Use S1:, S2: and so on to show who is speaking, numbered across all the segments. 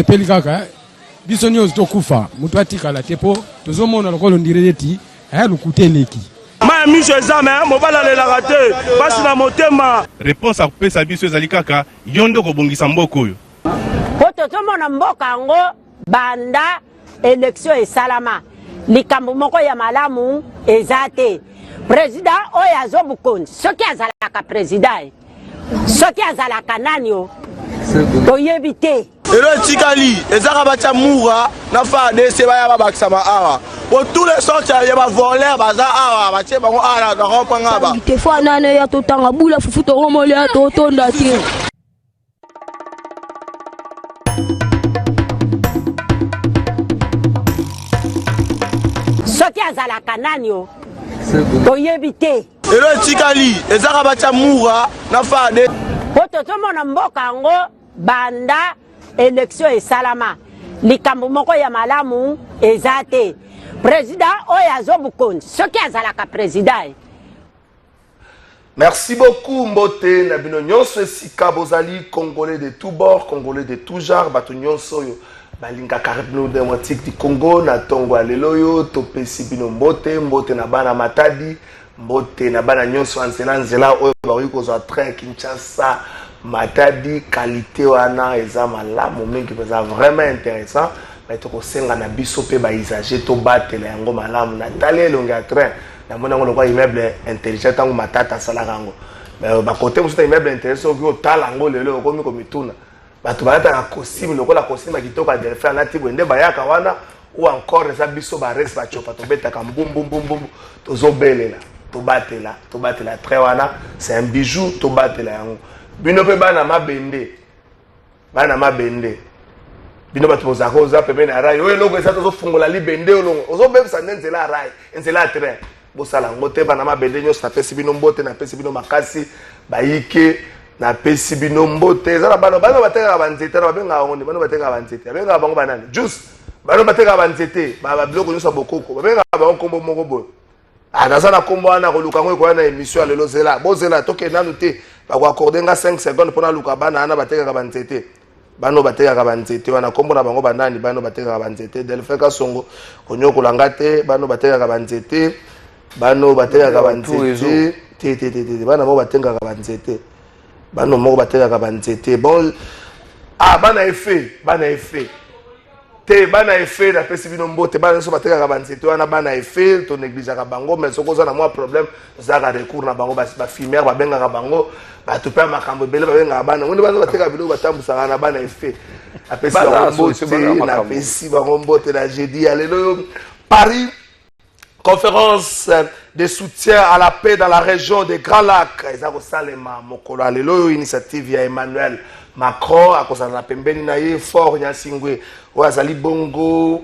S1: sepeli kaka biso nyonso tokufa mutu atikala te po tozomona lokolo ndire eti aya lukuteleki
S2: ma miso ezame mobala lelaka te pasi na motema.
S3: Réponse akopesa biso ezali kaka yondo kobongisa mboka oyo
S4: po tozomona mboka yango banda élection esalama likambo moko ya malamu eza te. Président oyo azobukonzi soki azalaka président soki azalaka nani o toyebi te.
S2: Elo etikali ezaka batia mura na FARDC baya babakisama awa po tous les sortes ya bavoleur baza awa batie bango awa na rompanga ba
S5: te fo nane ya totanga bula fufu toromole ya totonda te.
S4: Soki azalaka nani o toyebi te.
S2: Elo etikali ezaka batia mura na FARDC
S4: po tozomona mboka yango banda élection esalama likambo moko ya malamu eza te. Président oyo azobukonzi soki azalaka président.
S6: Merci beaucoup Mbote na bino nyonso esika bozali congolais de tout bord, congolais de tout genre, bato nyonso oyo balingaka République démocratique du Congo na tongo ya lelo oyo topesi bino mbote na bana Matadi, mbote na bana nyonso nzela oyo bakoki kozwa train Kinshasa Matadi. Qualité wana eza malamu mingi eza vraiment intéressant mais tokosenga na biso pe ba usager to batela yango malamu na tali elongi ya train na mona ngo lokwa immeuble intelligent tango matata salaka yango mais ba côté musuta immeuble intéressant oki otala yango lelo okomi komituna bato bayataka costume lokola costume kitoko ya delphin na tibo nde bayaka wana ou encore eza biso ba rex bachopa tobetaka mbumbumbumbu tozobelela tobatela train wana c'est un bijou tobatela yango bino pe bana mabende bino bato bozaka oza pembeni ya rai oyo eloko eza tozofungola libende olongo ozobebisa nde nzela ya rai nzela ya train bosala yango te bana mabende nyonso napesi bino mbote napesi bino makasi bayike napesi bino mbote eza na bano batekaka banzete na babengaka yango nde bano batekaka banzete babengaka bango banani juice bano batekaka banzete babiloko nyonso ya bokoko babengaka bango nkombo moko boye naza na nkombo wana koluka yango ekoya na émission ya lelo zela bozela tokende nanu te bakoakorde nga 5 secondes mpona luka bana wana batekaka banzete bano batekaka banzete wana nkombo na bango banani bano batekaka banzete Delphin Kasongo konyokolanga te bano batekaka banzete bano batekaka banzete te bana moko batekaka banzete bano moko batekaka banzete bon bana efe te bana efe na pesi bino mbote bana nso batekaka banzete wana bana efe to négligeaka bango mais soko oza na mwa problème ozaka recours na bango bafimere babengaka bango bato mpe makambo ebele babengaka bana ngonde baza batekaka biloko batambusaka na bana efe napesi bango mbote napesi bango mbote na jeudi ya lelo Paris. Conférence de soutien à la paix dans la région des Grands Lacs. Ezako Salema mokolo alelo initiative ya Emmanuel Macron akozala na pembeni na ye fort Nyasingwe Ouazali Bongo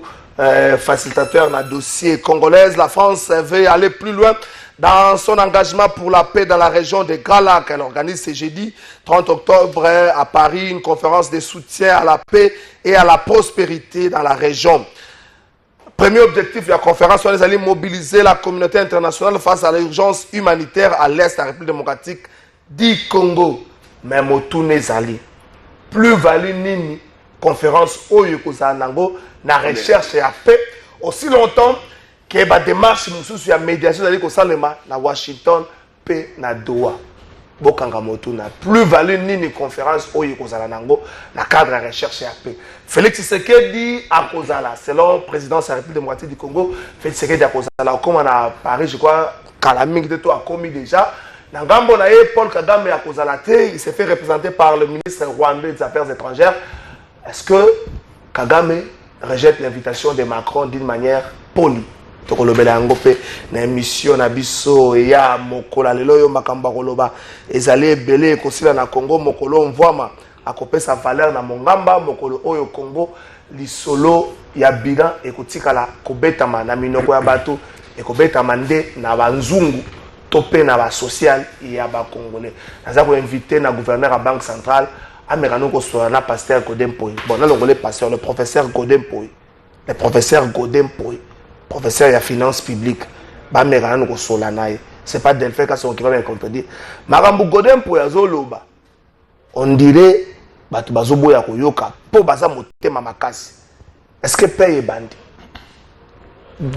S6: facilitateur na dossier congolaise. La France veut aller plus loin dans son engagement pour la paix dans la région des Grands Lacs. Elle organise ce jeudi 30 octobre à Paris une conférence de soutien à la paix et à la prospérité dans la région. Premier objectif de la conférence, on allait mobiliser la communauté internationale face à l'urgence humanitaire à l'est de la République démocratique du Congo. Mais Motune Zali, plus-value nini conférence Oyo Kozanango, na recherche et la paix, aussi longtemps que la démarche de la médiation na Washington et na Doha. Bokanga Motuna, plus-value nini conférence Oyo Kozanango, na cadre de recherche et la paix. Félix Tshisekedi à Kozala, selon le président de la République démocratique du Congo, Félix Tshisekedi à Kozala, comme on a à Paris, je crois, Kalaming de toi a commis déjà. Dans Gambo Naé, Paul Kagame à Kozala, il s'est fait représenter par le ministre rwandais des Affaires étrangères. Est-ce que Kagame rejette l'invitation de Macron d'une manière polie? Tokolobela ngope na émission na biso ya mokola lelo yo makamba koloba ezali ebele kosila na Congo mokolo mvwama akopesa valeur na mongamba mokolo oyo Congo lisolo ya bilan ekotikala kobetama na minoko ya bato ekobetama nde na banzungu topé na ba social ya ba congolais naza ko inviter na gouverneur à banque centrale americano ko so na pasteur Godin Poy bon na longolé pasteur le professeur Godin Poy le professeur Godin Poy professeur ya finance publique ba americano ko so la naï c'est pas Delphin Kasongo qui va me contredire makambu Godin Poy azoloba on dirait bato bazoboya koyoka po baza motema makasi. Est-ce que paye bandi?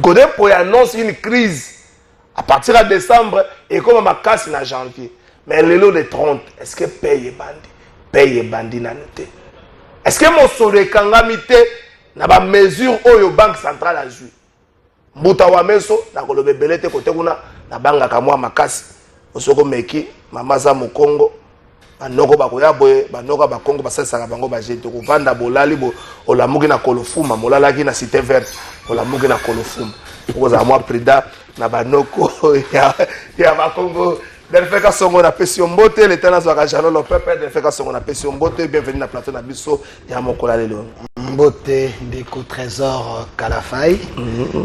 S6: Godin pour annonce une crise à partir de décembre et comme makasi na janvier. Mais le lot de 30, est-ce que paye bandi? Paye bandi na noté. Est-ce que mon solo kangamité na ba mesure oyo banque centrale a joué? Mbuta wa meso na kolobe belete kote kuna na banga kamwa makasi. Osoko meki mama za Mokongo banoko bakoya boye banoko bakongo basasa bango bajete ko vanda bolali bo olamuki na kolofuma molalaki na cité verte olamuki na kolofuma oza moi prida na banoko ya bakongo Delfeka Songo na Pession Mbote le tana zo ka Jalolo le peuple Delfeka Songo na Pession Mbote bienvenue na plateau na biso ya mokola lelo
S7: Mbote ndeko trésor Kalafai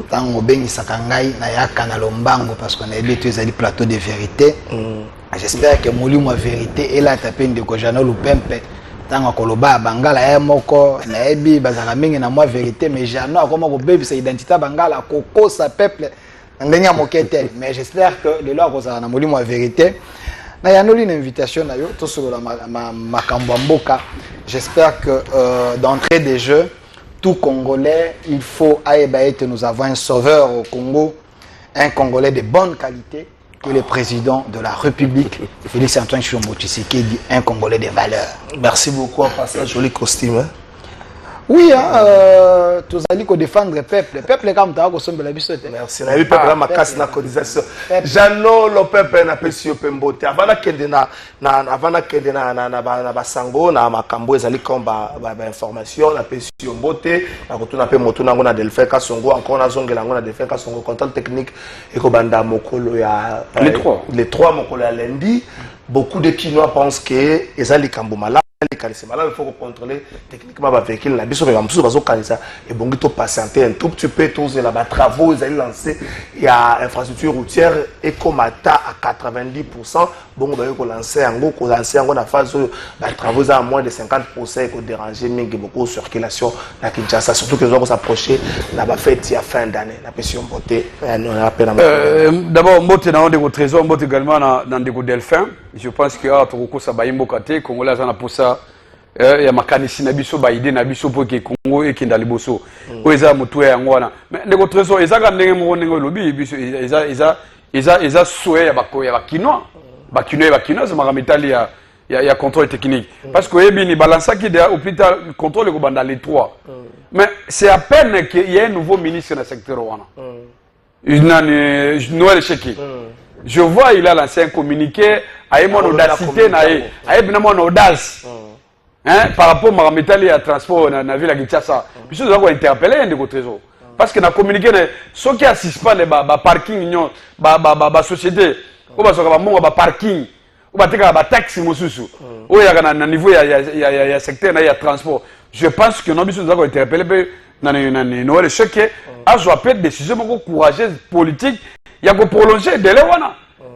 S7: tango bengi sakangai na yaka na lombango parce qu'on a eu tous les plateaux de vérité. J'espère que Molimo vérité et là tapé ndeko Jalolo pempe tango koloba bangala ya moko na ebi bazaka mingi na moi vérité mais Jano akoma ko bebi sa identité bangala koko sa peuple. Mais j'espère que le loi a na vérité. Na yanoli une invitation na yo to solo ma makambamboka. J'espère que d'entrée des jeux tout Congolais, il faut aïbaïte nous avons un sauveur au Congo, un Congolais de bonne qualité que le président de la République Félix Antoine Tshilombo Tshisekedi, un Congolais de valeur.
S6: Merci beaucoup pour ce joli costume. Hein?
S7: Oui, tous allez défendre le peuple. Le peuple est comme ça, la bisote.
S6: Merci. On a eu peuple ma casse na cotisation. Jano le peuple na pesio pembote. Avant kende na basango na makambo ezali comme ba information na pesio mbote. Na kotuna pe moto nango na Delfeka Songo encore na zongela ngo na Delfeka Songo contrôle technique et ko banda mokolo ya les trois mokolo ya lundi. Beaucoup de Kinois pensent que ezali kambo mala. Il faut contrôler techniquement le véhicule. Et bon, il faut patienter un tout petit peu. Tous les travaux, ils allaient lancer. Il y a infrastructure routière et comme à 90%. Bon, il faut lancer en gros, la phase où les travaux à moins de 50%. Il faut déranger beaucoup de circulation à Kinshasa. Surtout que nous allons s'approcher de la fête à fin d'année. La pression beauté.
S8: D'abord, Mbote dans des trésors, Mbote également dans des delphins. Je pense que Toko Sabaïmbo Kate, Congolais, on a pour ça. Il y a makanisi na biso ba idée na biso pour que Congo et kinda liboso. Oeza mutu ya ngwana. Mais les trésors, ils ont ndenge mo ndenge lobi biso ils souhait ya bakinois. Bakinois c'est maramitali ya contrôle technique. Parce que yebi ni balança qui au hôpital contrôle ko banda les trois. Mais c'est à peine qu'il y a un nouveau ministre dans le secteur wana. Noël Cheki. Je vois il a lancé un communiqué à mon audacité na a mon audace. Hein, par rapport à Maramítali à transport dans la ville de Kinshasa. Puis nous avons interpellé un de vos trésors. Parce que nous avons communiqué, ceux qui assistent pas les parking, les sociétés, les parking, les taxis, il y a un niveau, il y a un secteur, il y a un transport. Je pense que nous avons interpellé Noël Cheke à jouer des décisions courageuses politiques. Il y a que prolonger délai.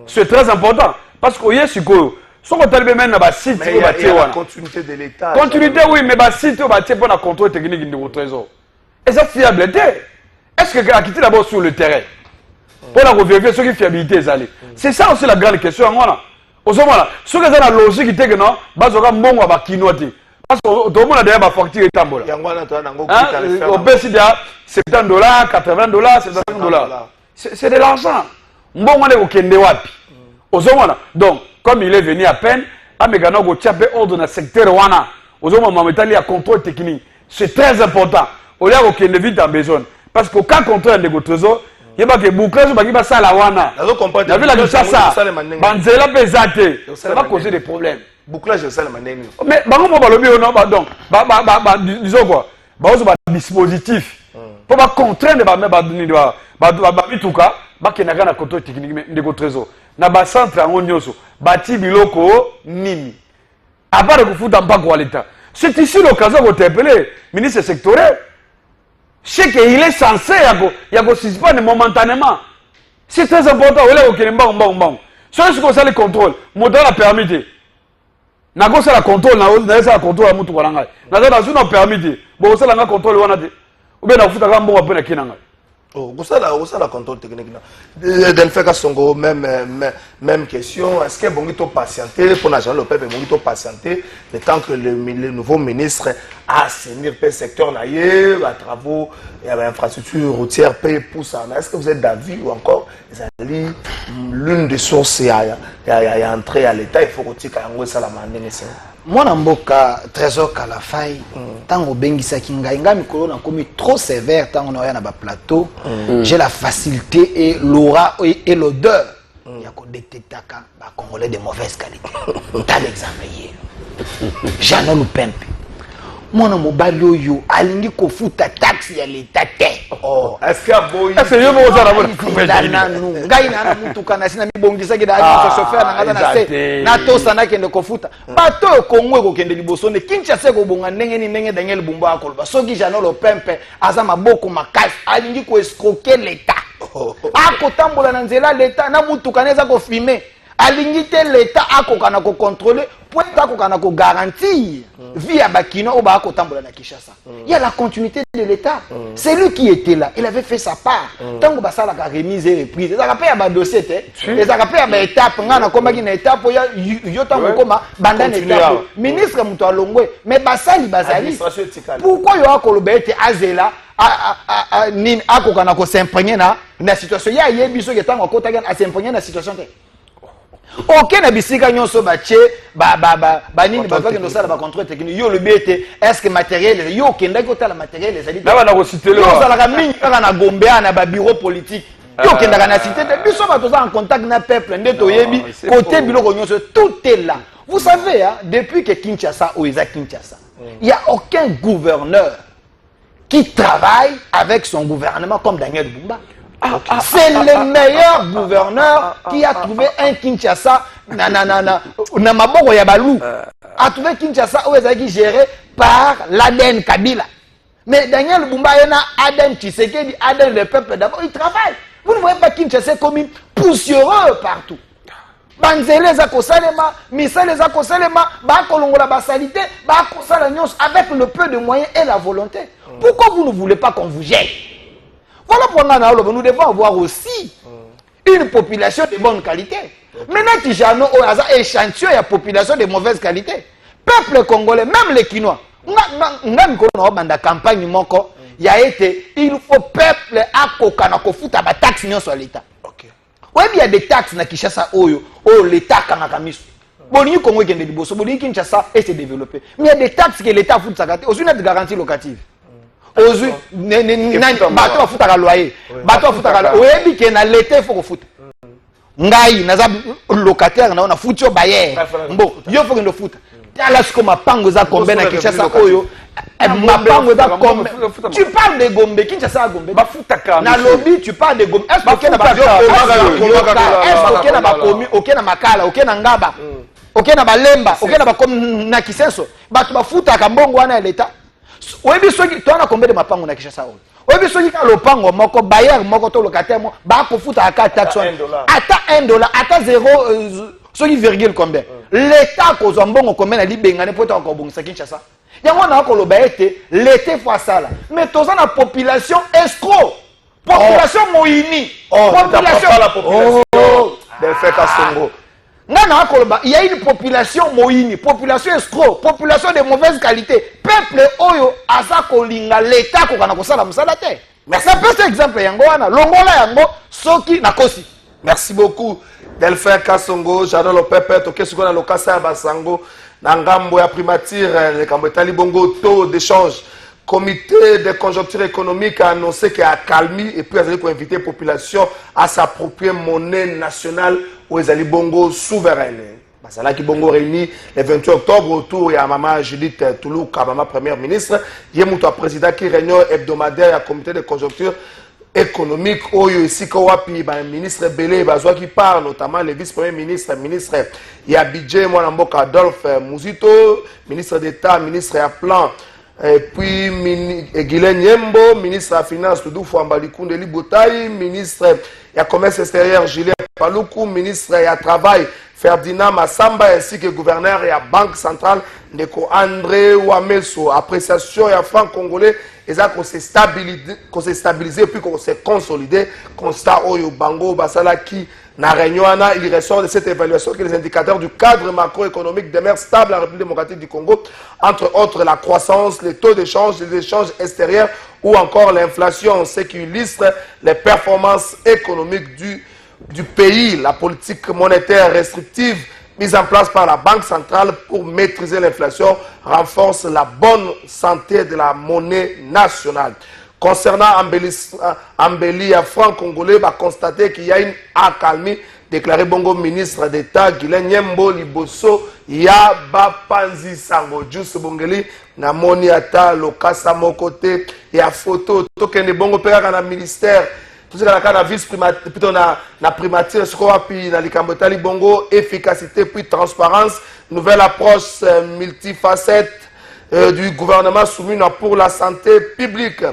S8: C'est très important. Parce qu'il y a ce que si on a même un site,
S6: il y a la continuité de l'État.
S8: Continuité, oui, mais le site, on va pour la contrôle technique de votre trésor. Et ça, fiabilité. Est-ce que a quitté d'abord sur le terrain pour la vérifier ce qui est fiabilité. C'est ça aussi la grande question. Au moment ce que c'est la logique qui est que non, parce que bon, on va kinoter. Parce que tout le monde a déjà ma facture et tambola. Au BCD, $70, $80, $75. C'est de l'argent. Bon, on est au Kendewapi. Au moment donc, comme il est venu à peine, Amegano go tchapé ordre dans le secteur wana. Aux hommes Mamitali a contrôle technique. C'est très important. Au lieu de qu'il vite en besoin. Parce que quand contrôle de trésor, il y a pas que boucler sur bagui ça la wana. La ville a dit ça. Banzela pesate. Ça va causer des problèmes.
S6: Bouclage de ça le mandéni.
S8: Mais bango mo balobi non donc disons quoi. Ba ozo ba dispositif. Pour pas contraindre ba bituka ba kenaka na contrôle technique de trésor. Na ba centre en nyonso bati biloko nini à part de foutre en pas quoi l'état. C'est ici l'occasion de t'appeler ministre sectoriel. C'est qu'il est censé y a suspendre momentanément. C'est très important. On est au Kélimba ce que ça le contrôle moteur a permis na ko ça la contrôle na ça la contrôle mutu walanga na ça na permis bon ça la contrôle wana ou bien na foutre ka mbongo pe na kinanga
S6: Oh, ça la contrôle technique. Delpheka Songo, même question. Est-ce que Bongito patienter pour l'agent le peuple Bongito patienter le temps que le nouveau ministre a assainir le secteur naïe, à travaux et à l'infrastructure routière paye pour ça. Est-ce que vous êtes d'avis ou encore l'une des sources à entrer à l'État, il faut retirer quand ça la main.
S7: Moi, Namboka, Trésor Kalafai, tant au Bengisa Kinga, mikolo na komi trop sévère, tant on a un plateau, j'ai la facilité et l'aura et l'odeur. Il y a qu'on détecte un Congolais de mauvaise qualité. T'as l'examen hier. J'en ai le pimpe. Moi, mon balio yo, alingi ko futa taxi à l'État.
S6: Oh, est-ce qu'il y a boy?
S8: Est-ce que vous avez un peu
S7: de ngai na mutu kana sina mibongisa ke da chauffeur na ngata na se na to sana kende ko futa bato Kongo ko kende liboso ne Kinshasa ko bonga ndenge ni ndenge Daniel Bumba akoloba soki jano lo pempe aza maboko makasi alingi ko escroquer l'État akotambola na nzela l'État na mutu kana za ko filmer alingi te l'État akokana ko contrôler pour akokana ko garantir via bakino o ba akotambola na Kinshasa. Il y a la continuité de l'État. C'est lui qui était là, il avait fait sa part. Tant que ça la remise et reprise, ça rappelle ba dossier te, ça rappelle ba étape ngana koma ki na étape yo tango koma banda na étape. Ministre muto alongwe, mais basali bazali. Pourquoi yo akoloba ete azela nin akokana ko s'imprégner na situation ya yebiso ke tango kota a s'imprégner na situation te. Ok na bisika nyonso bache nini bazaki ndo sala ba contrôle technique yo le bete est-ce que matériel yo kenda ko tala matériel ezali
S8: na bana ko citer le
S7: yo sala ka mingi kaka na Gombe na ba bureau politique yo kenda na cité de biso ba toza en contact na peuple ndeto yebi côté biloko nyonso tout est là. Vous savez hein, depuis que Kinshasa ou Kinshasa il y a aucun gouverneur qui travaille avec son gouvernement comme Daniel Bumba. C'est le meilleur gouverneur qui a trouvé un Kinshasa na maboko ya balou. A trouvé Kinshasa où est géré par l'Aden Kabila. Mais Daniel Bumba y a Aden Tshisekedi, Aden le peuple d'abord, il travaille. Vous ne voyez pas Kinshasa comme une poussiéreux partout. Banzele za kosalema, misale za kosalema, ba kolongola ba salité, ba kosala nyos avec le peu de moyens et la volonté. Pourquoi vous ne voulez pas qu'on vous gère? Voilà pourquoi nous devons avoir aussi une population de bonne qualité. Maintenant, Tijano a un échantillon de population de mauvaise qualité. Peuple congolais, même les Kinois, dans la campagne, il y a été, il faut peuple à Kokanako fouta ba taxe sur l'État. Oui, il y a des taxes na Kinshasa Oyo, l'État Kanakamisu. Bon, il y a Congo qui est débossé, bon, il y a Kinshasa et c'est développé. Mais il y a des taxes que l'État fout sa gâte, aussi une garantie locative. Ozu bato afutaka loyer bato afutaka oyebi ke na l'été faut foot ngai naza locataire na futi o bayer mbo yo faut que foot tala siko mapango za Gombe na Kinshasa oyo mapango za Gombe tu parles de Gombe Kinshasa Gombe ba futaka na lobby tu parles de Gombe est-ce que na ba est-ce que na ba komi OK na makala OK na ngaba OK na balemba OK na ba comme na Kisenso bato ba futaka mbongo wana l'État. Oyebi soki to na combien de mapango na Kinshasa oyo. Oyebi soki ka lopango moko bayer moko to locataire mo ba ko futa aka taxe ata $1 ata 0 soki virgule combien. L'État ko zombongo combien na libengane poto ko bongisa Kinshasa. Yango na ko loba ete l'été fois ça là. Mais toza na population escroc. Population moyini. Population
S6: la population. Delpheka Songo.
S7: Il y a une population moyini, population escroc, population de mauvaise qualité. Peuple oyo azako linga l'État kokana kosala musala te. Merci. Ça peut être exemple yango wana. Longola yango soki nakosi.
S6: Merci beaucoup Delpheka Songo, j'adore le peuple to kesuko na lokasa ya basango na ngambo ya primature le kambo etali bongo taux d'échange. Comité de conjoncture économique a annoncé qu'il a calmé et puis il a invité la population à s'approprier monnaie nationale aux Ali Bongo souveraine. Basala qui Bongo réuni le 28 octobre autour de Maman Judith Toulouka, Maman Première ministre, il y a un président qui réunion hebdomadaire à comité de conjoncture économique oyo ici kawapi ba ministre Belé bazwa qui parle notamment le vice-premier ministre ya budget mwana mboka Adolphe Muzito, ministre d'État, ministre à plan. Et puis, Guilaine Nyembo, ministre de la Finance, Toudou Fouamba Likunde Libotaï, ministre de la Commerce extérieur, Julien Paluku, ministre et à travail, Ferdinand Massamba, ainsi que gouverneur et à Banque centrale, Ndeko André Ouameso. Appréciation et à franc congolais, et ça qu'on s'est stabilisé puis qu'on s'est consolidé. Constat Oyo Bango Basala qui n'a réunion, il ressort de cette évaluation que les indicateurs du cadre macroéconomique demeurent stables à la République démocratique du Congo, entre autres la croissance, les taux d'échange, les échanges extérieurs ou encore l'inflation, ce qui illustre les performances économiques du pays. La politique monétaire restrictive mise en place par la Banque centrale pour maîtriser l'inflation renforce la bonne santé de la monnaie nationale. Concernant Ambeli franc-congolais, va constater qu'il y a une accalmie, déclaré Bongo ministre d'État Guilain Nyembo Liboso Yaba Panzi Sango Jus Bongeli na moni ata lokasa mokote ya photo tokende Bongo peka na ministère tout ça na vice primature plutôt na primature ce qu'on puis na likambotali Bongo efficacité puis transparence, nouvelle approche multifacette du gouvernement soumis pour la santé publique.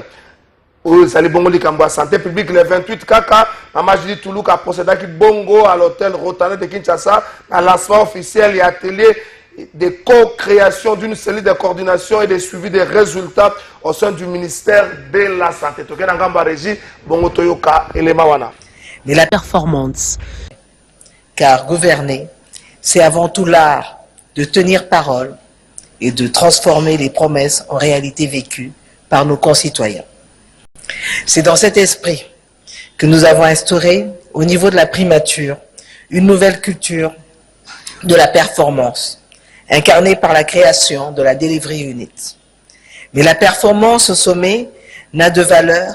S6: Sali Bongo likambo à santé publique le 28 kaka Mama Julie Toulouk a procédé à Bongo à l'hôtel Rotané de Kinshasa à lancement officiel et atelier de co-création d'une cellule de coordination et de suivi des résultats au sein du ministère de la Santé. Bongo Toyoka Elemawana.
S9: Mais la performance, car gouverner, c'est avant tout l'art de tenir parole et de transformer les promesses en réalité vécues par nos concitoyens. C'est dans cet esprit que nous avons instauré, au niveau de la primature, une nouvelle culture de la performance, incarnée par la création de la Delivery Unit. Mais la performance au sommet n'a de valeur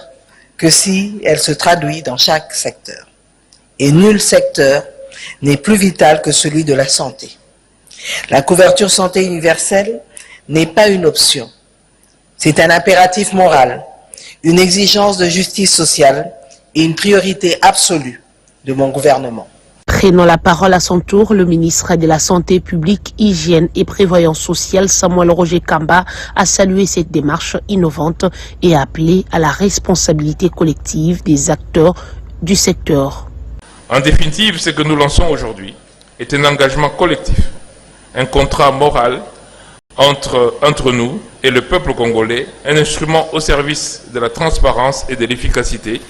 S9: que si elle se traduit dans chaque secteur. Et nul secteur n'est plus vital que celui de la santé. La couverture santé universelle n'est pas une option. C'est un impératif moral, une exigence de justice sociale et une priorité absolue de mon gouvernement.
S5: Prenant la parole à son tour, le ministre de la Santé publique, Hygiène et Prévoyance sociale, Samuel Roger Kamba, a salué cette démarche innovante et a appelé à la responsabilité collective des acteurs du secteur.
S10: En définitive, ce que nous lançons aujourd'hui est un engagement collectif, un contrat moral entre nous et le peuple congolais, un instrument au service de la transparence et de l'efficacité,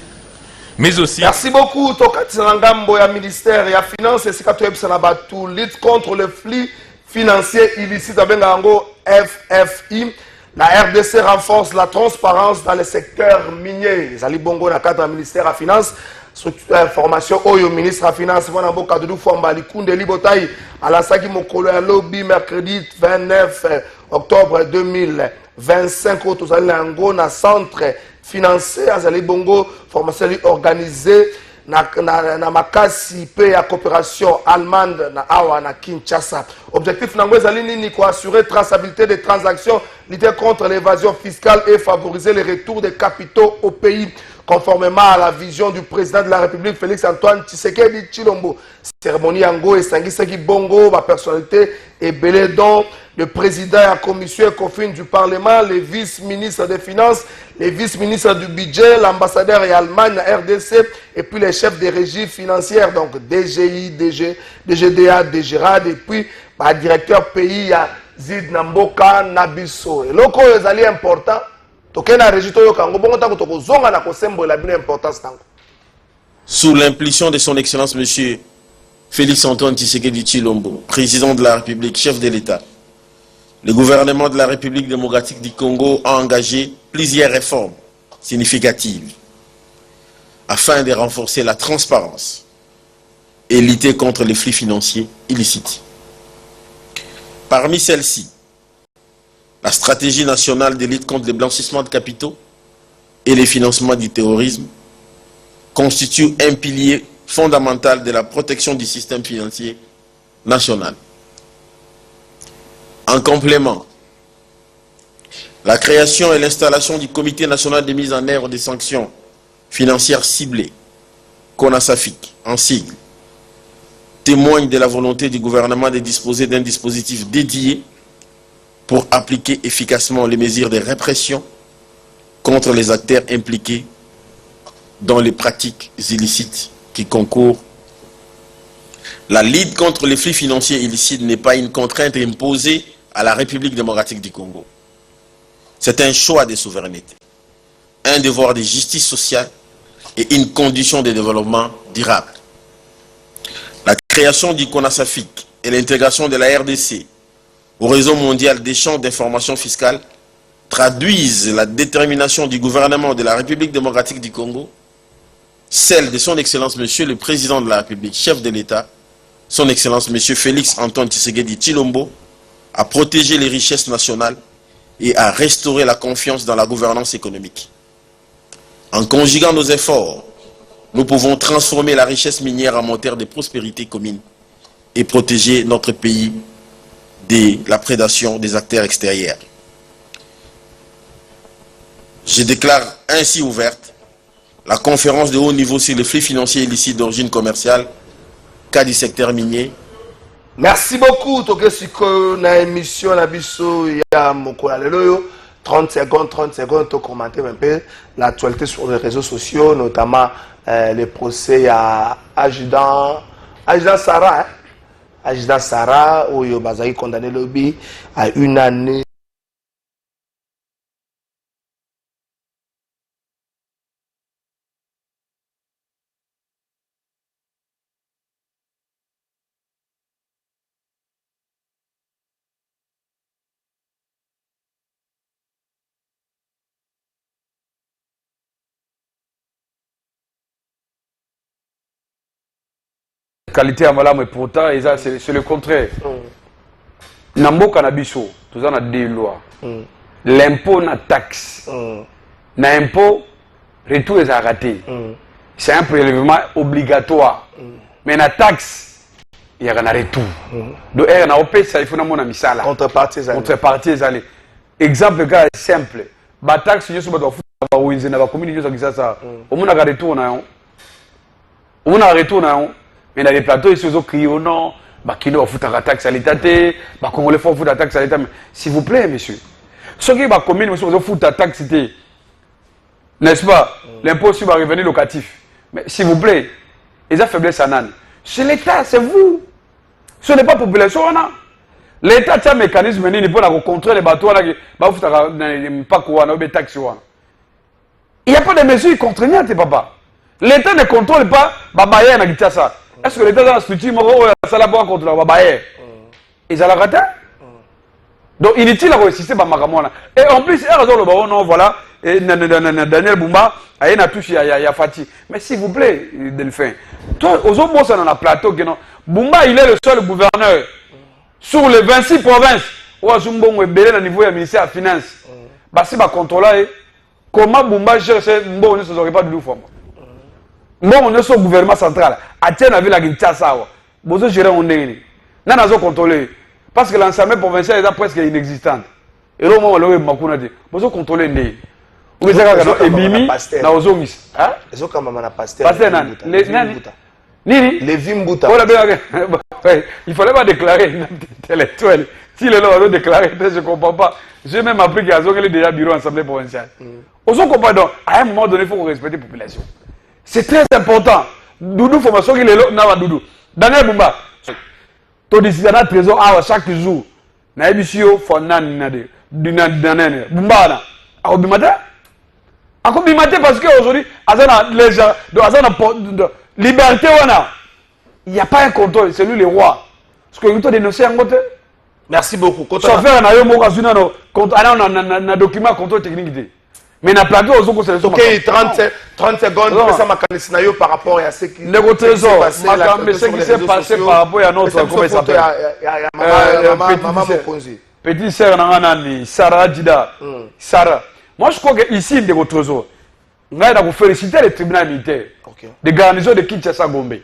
S10: mais aussi...
S6: Merci beaucoup. Tokati Sangambo ya ministère ya finance et sikato ebsanabatu lutte contre le flux financier illicite avec l'ango FFI. La RDC renforce la transparence dans le secteur minier. Les Ali Bongo na cadre ministère à finance. Information au ministre à finance wana boka dudu fomba likunde libotai à la saki mokolo ya lobby mercredi 29 octobre 2025 au tozali nango na centre financier azali bongo formation organisée na makasi pe ya coopération allemande na awa na Kinshasa. Objectif nango ezali nini ko assurer traçabilité des transactions, lutter contre l'évasion fiscale et favoriser le retour des capitaux au pays. Conformément à la vision du président de la République, Félix Antoine Tshisekedi Tshilombo. Cérémonie Ango et Sangisaki Bongo, ma personnalité est belé dont le président et la commission ECOFIN du Parlement, les vice-ministres des Finances, les vice-ministres du Budget, l'ambassadeur et Allemagne, la RDC, et puis les chefs des régies financières, donc DGI, DGDA, DGRAD, et puis le directeur pays, Zid Namboka Nabiso. Et loko les alliés importants.
S11: Sous l'impulsion de son Excellence M. Félix Antoine Tshisekedi Tshilombo, président de la République, chef de l'État, le gouvernement de la République démocratique du Congo a engagé plusieurs réformes significatives afin de renforcer la transparence et lutter contre les flux financiers illicites. Parmi celles-ci, la stratégie nationale de lutte contre le blanchissement de capitaux et le financement du terrorisme constitue un pilier fondamental de la protection du système financier national. En complément, la création et l'installation du Comité national de mise en œuvre des sanctions financières ciblées, CONASAFIC, en sigle, témoigne de la volonté du gouvernement de disposer d'un dispositif dédié pour appliquer efficacement les mesures de répression contre les acteurs impliqués dans les pratiques illicites qui concourent La lutte contre les flux financiers illicites n'est pas une contrainte imposée à la République démocratique du Congo. C'est un choix de souveraineté, un devoir de justice sociale et une condition de développement durable. La création du CONASAFIC et l'intégration de la RDC au réseau mondial d'échange d'informations fiscales traduisent la détermination du gouvernement de la République démocratique du Congo, celle de son Excellence Monsieur le Président de la République, chef de l'État, son Excellence Monsieur Félix Antoine Tshisekedi Tshilombo, à protéger les richesses nationales et à restaurer la confiance dans la gouvernance économique. En conjuguant nos efforts, nous pouvons transformer la richesse minière en moteur de prospérité commune et protéger notre pays de la prédation des acteurs extérieurs. Je déclare ainsi ouverte la conférence de haut niveau sur les flux financiers illicites d'origine commerciale, cas du secteur minier.
S6: Merci beaucoup. Toke siko na émission na biso ya mokola lelo 30 secondes to commenter un peu l'actualité sur les réseaux sociaux, notamment les procès à Adjudant Sarah. Adjudant Sarah où bazaki condamné lobby à 1 année.
S8: Qualité à malam et pourtant c'est le contraire. Nambo canabiso, tout ça a deux lois. L'impôt na taxe. Na impôt, retour est raté. C'est un prélèvement obligatoire. Mais na taxe, il y a un retour. Donc il y a un ça il faut na misala. Contrepartie allez. Exemple cas simple. Ba taxe je suis ba doit ba winze na ba commune je ça. Au moins na retour na yo. Au moins na retour na yo. Mais dans les plateaux, ils se crient au nom, Bakino a foutu la taxe à l'État, Congolais font foutre la taxe à l'État. S'il vous plaît, monsieur. Ce qui est commune, monsieur, vous foutre la taxe, n'est-ce pas? L'impôt sur le revenu locatif. Mais s'il vous plaît, ils ont faiblesse à Nan. C'est l'État, c'est vous. Ce n'est pas la population. L'État a un mécanisme pour contrôler les bateaux, pas taxes. Il n'y a pas de mesures contraignantes, papa. L'État ne contrôle pas Babaye na Gitasa. Est-ce que l'État dans la structure contre la Babaye? Ils ont la raté. Donc inutile à résister par Magamona. Et en plus, non, voilà, et Daniel Bumba, il y a touché, il y a Fatih. Mais s'il vous plaît, Delphin, toi, aux autres, ça dans le plateau, Bumba, il est le seul gouverneur sur les 26 provinces où Azumbongo est belé au niveau du ministère des Finances. Si va contrôler, comment Bumba gère ce Mbongo ne serait pas de l'oufre. Bon, on est sur le gouvernement central. Atienne avait la Kinshasa. Vous avez géré un nez. Nous avons contrôlé. Parce que l'ensemble provincial est presque inexistant. Et là, on a Makuna dit. Vous avez contrôlé un nez. Vous avez Ebimi, na Ozomis. Hein?
S6: Ils ont quand même un pasteur.
S8: Pasteur,
S6: Lévi Mbouta.
S8: Il fallait pas déclarer intellectuel. Si les gens ont déclaré, je ne comprends pas. J'ai même appris qu'il y a déjà bureau assemblée provinciale. Vous comprenez donc, à un moment donné, il faut respecter la population. C'est très important. Doudou, formation qu'il est là, n'a pas Doudou. Daniel Bumba, ton décision à trésor chaque jour. Na ebisio fonan nade. Dinane. Bumba na. Akobimate? Akobimate parce qu'aujourd'hui, azana les gens, azana liberté wana. Il n'y a pas un contrôle, c'est lui le roi. Parce que vous avez dénoncé en côté.
S6: Merci beaucoup.
S8: Chauffeur na yo moko azuna no na document contrôle technique. Mais na plateau aux autres c'est
S6: OK, 30 secondes ça makanisi na yo par rapport à ce qui
S8: s'est passé par rapport à notre comment ça s'appelle maman Mokonzi. Petit sœur na nani Sarah Dida. Sarah. Moi je crois que ici de votre trésor. On va féliciter le tribunal militaire de garnison de Kinshasa Gombe.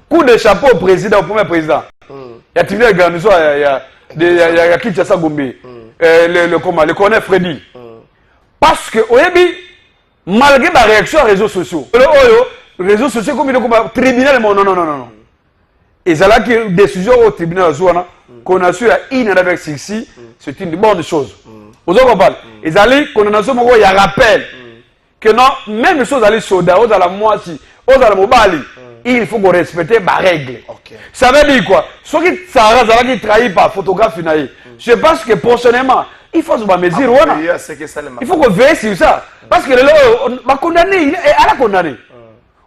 S8: Coup de chapeau au président, au premier président. Il y a tribunal de garnison il y a Kinshasa Gombe. Le colonel Freddy. Parce que, malgré la réaction aux réseaux sociaux, les réseaux sociaux, comme le tribunal, non. Et c'est là que décision au tribunal, qu'on a su à avec ceci, c'est une bonne chose. Vous comprenez? Et qu'on a su, il y a rappel que non, même les choses, les soldats, aux à la moitié, aux à la mobile, il faut qu'on respecte les règles.
S6: Ok.
S8: Ça veut dire quoi? Ceux qui Sarah qui trahit par photographe, je pense que personnellement, il faut se mesure. Il faut qu'on veille sur ça. Parce que le condamné, il a condamné.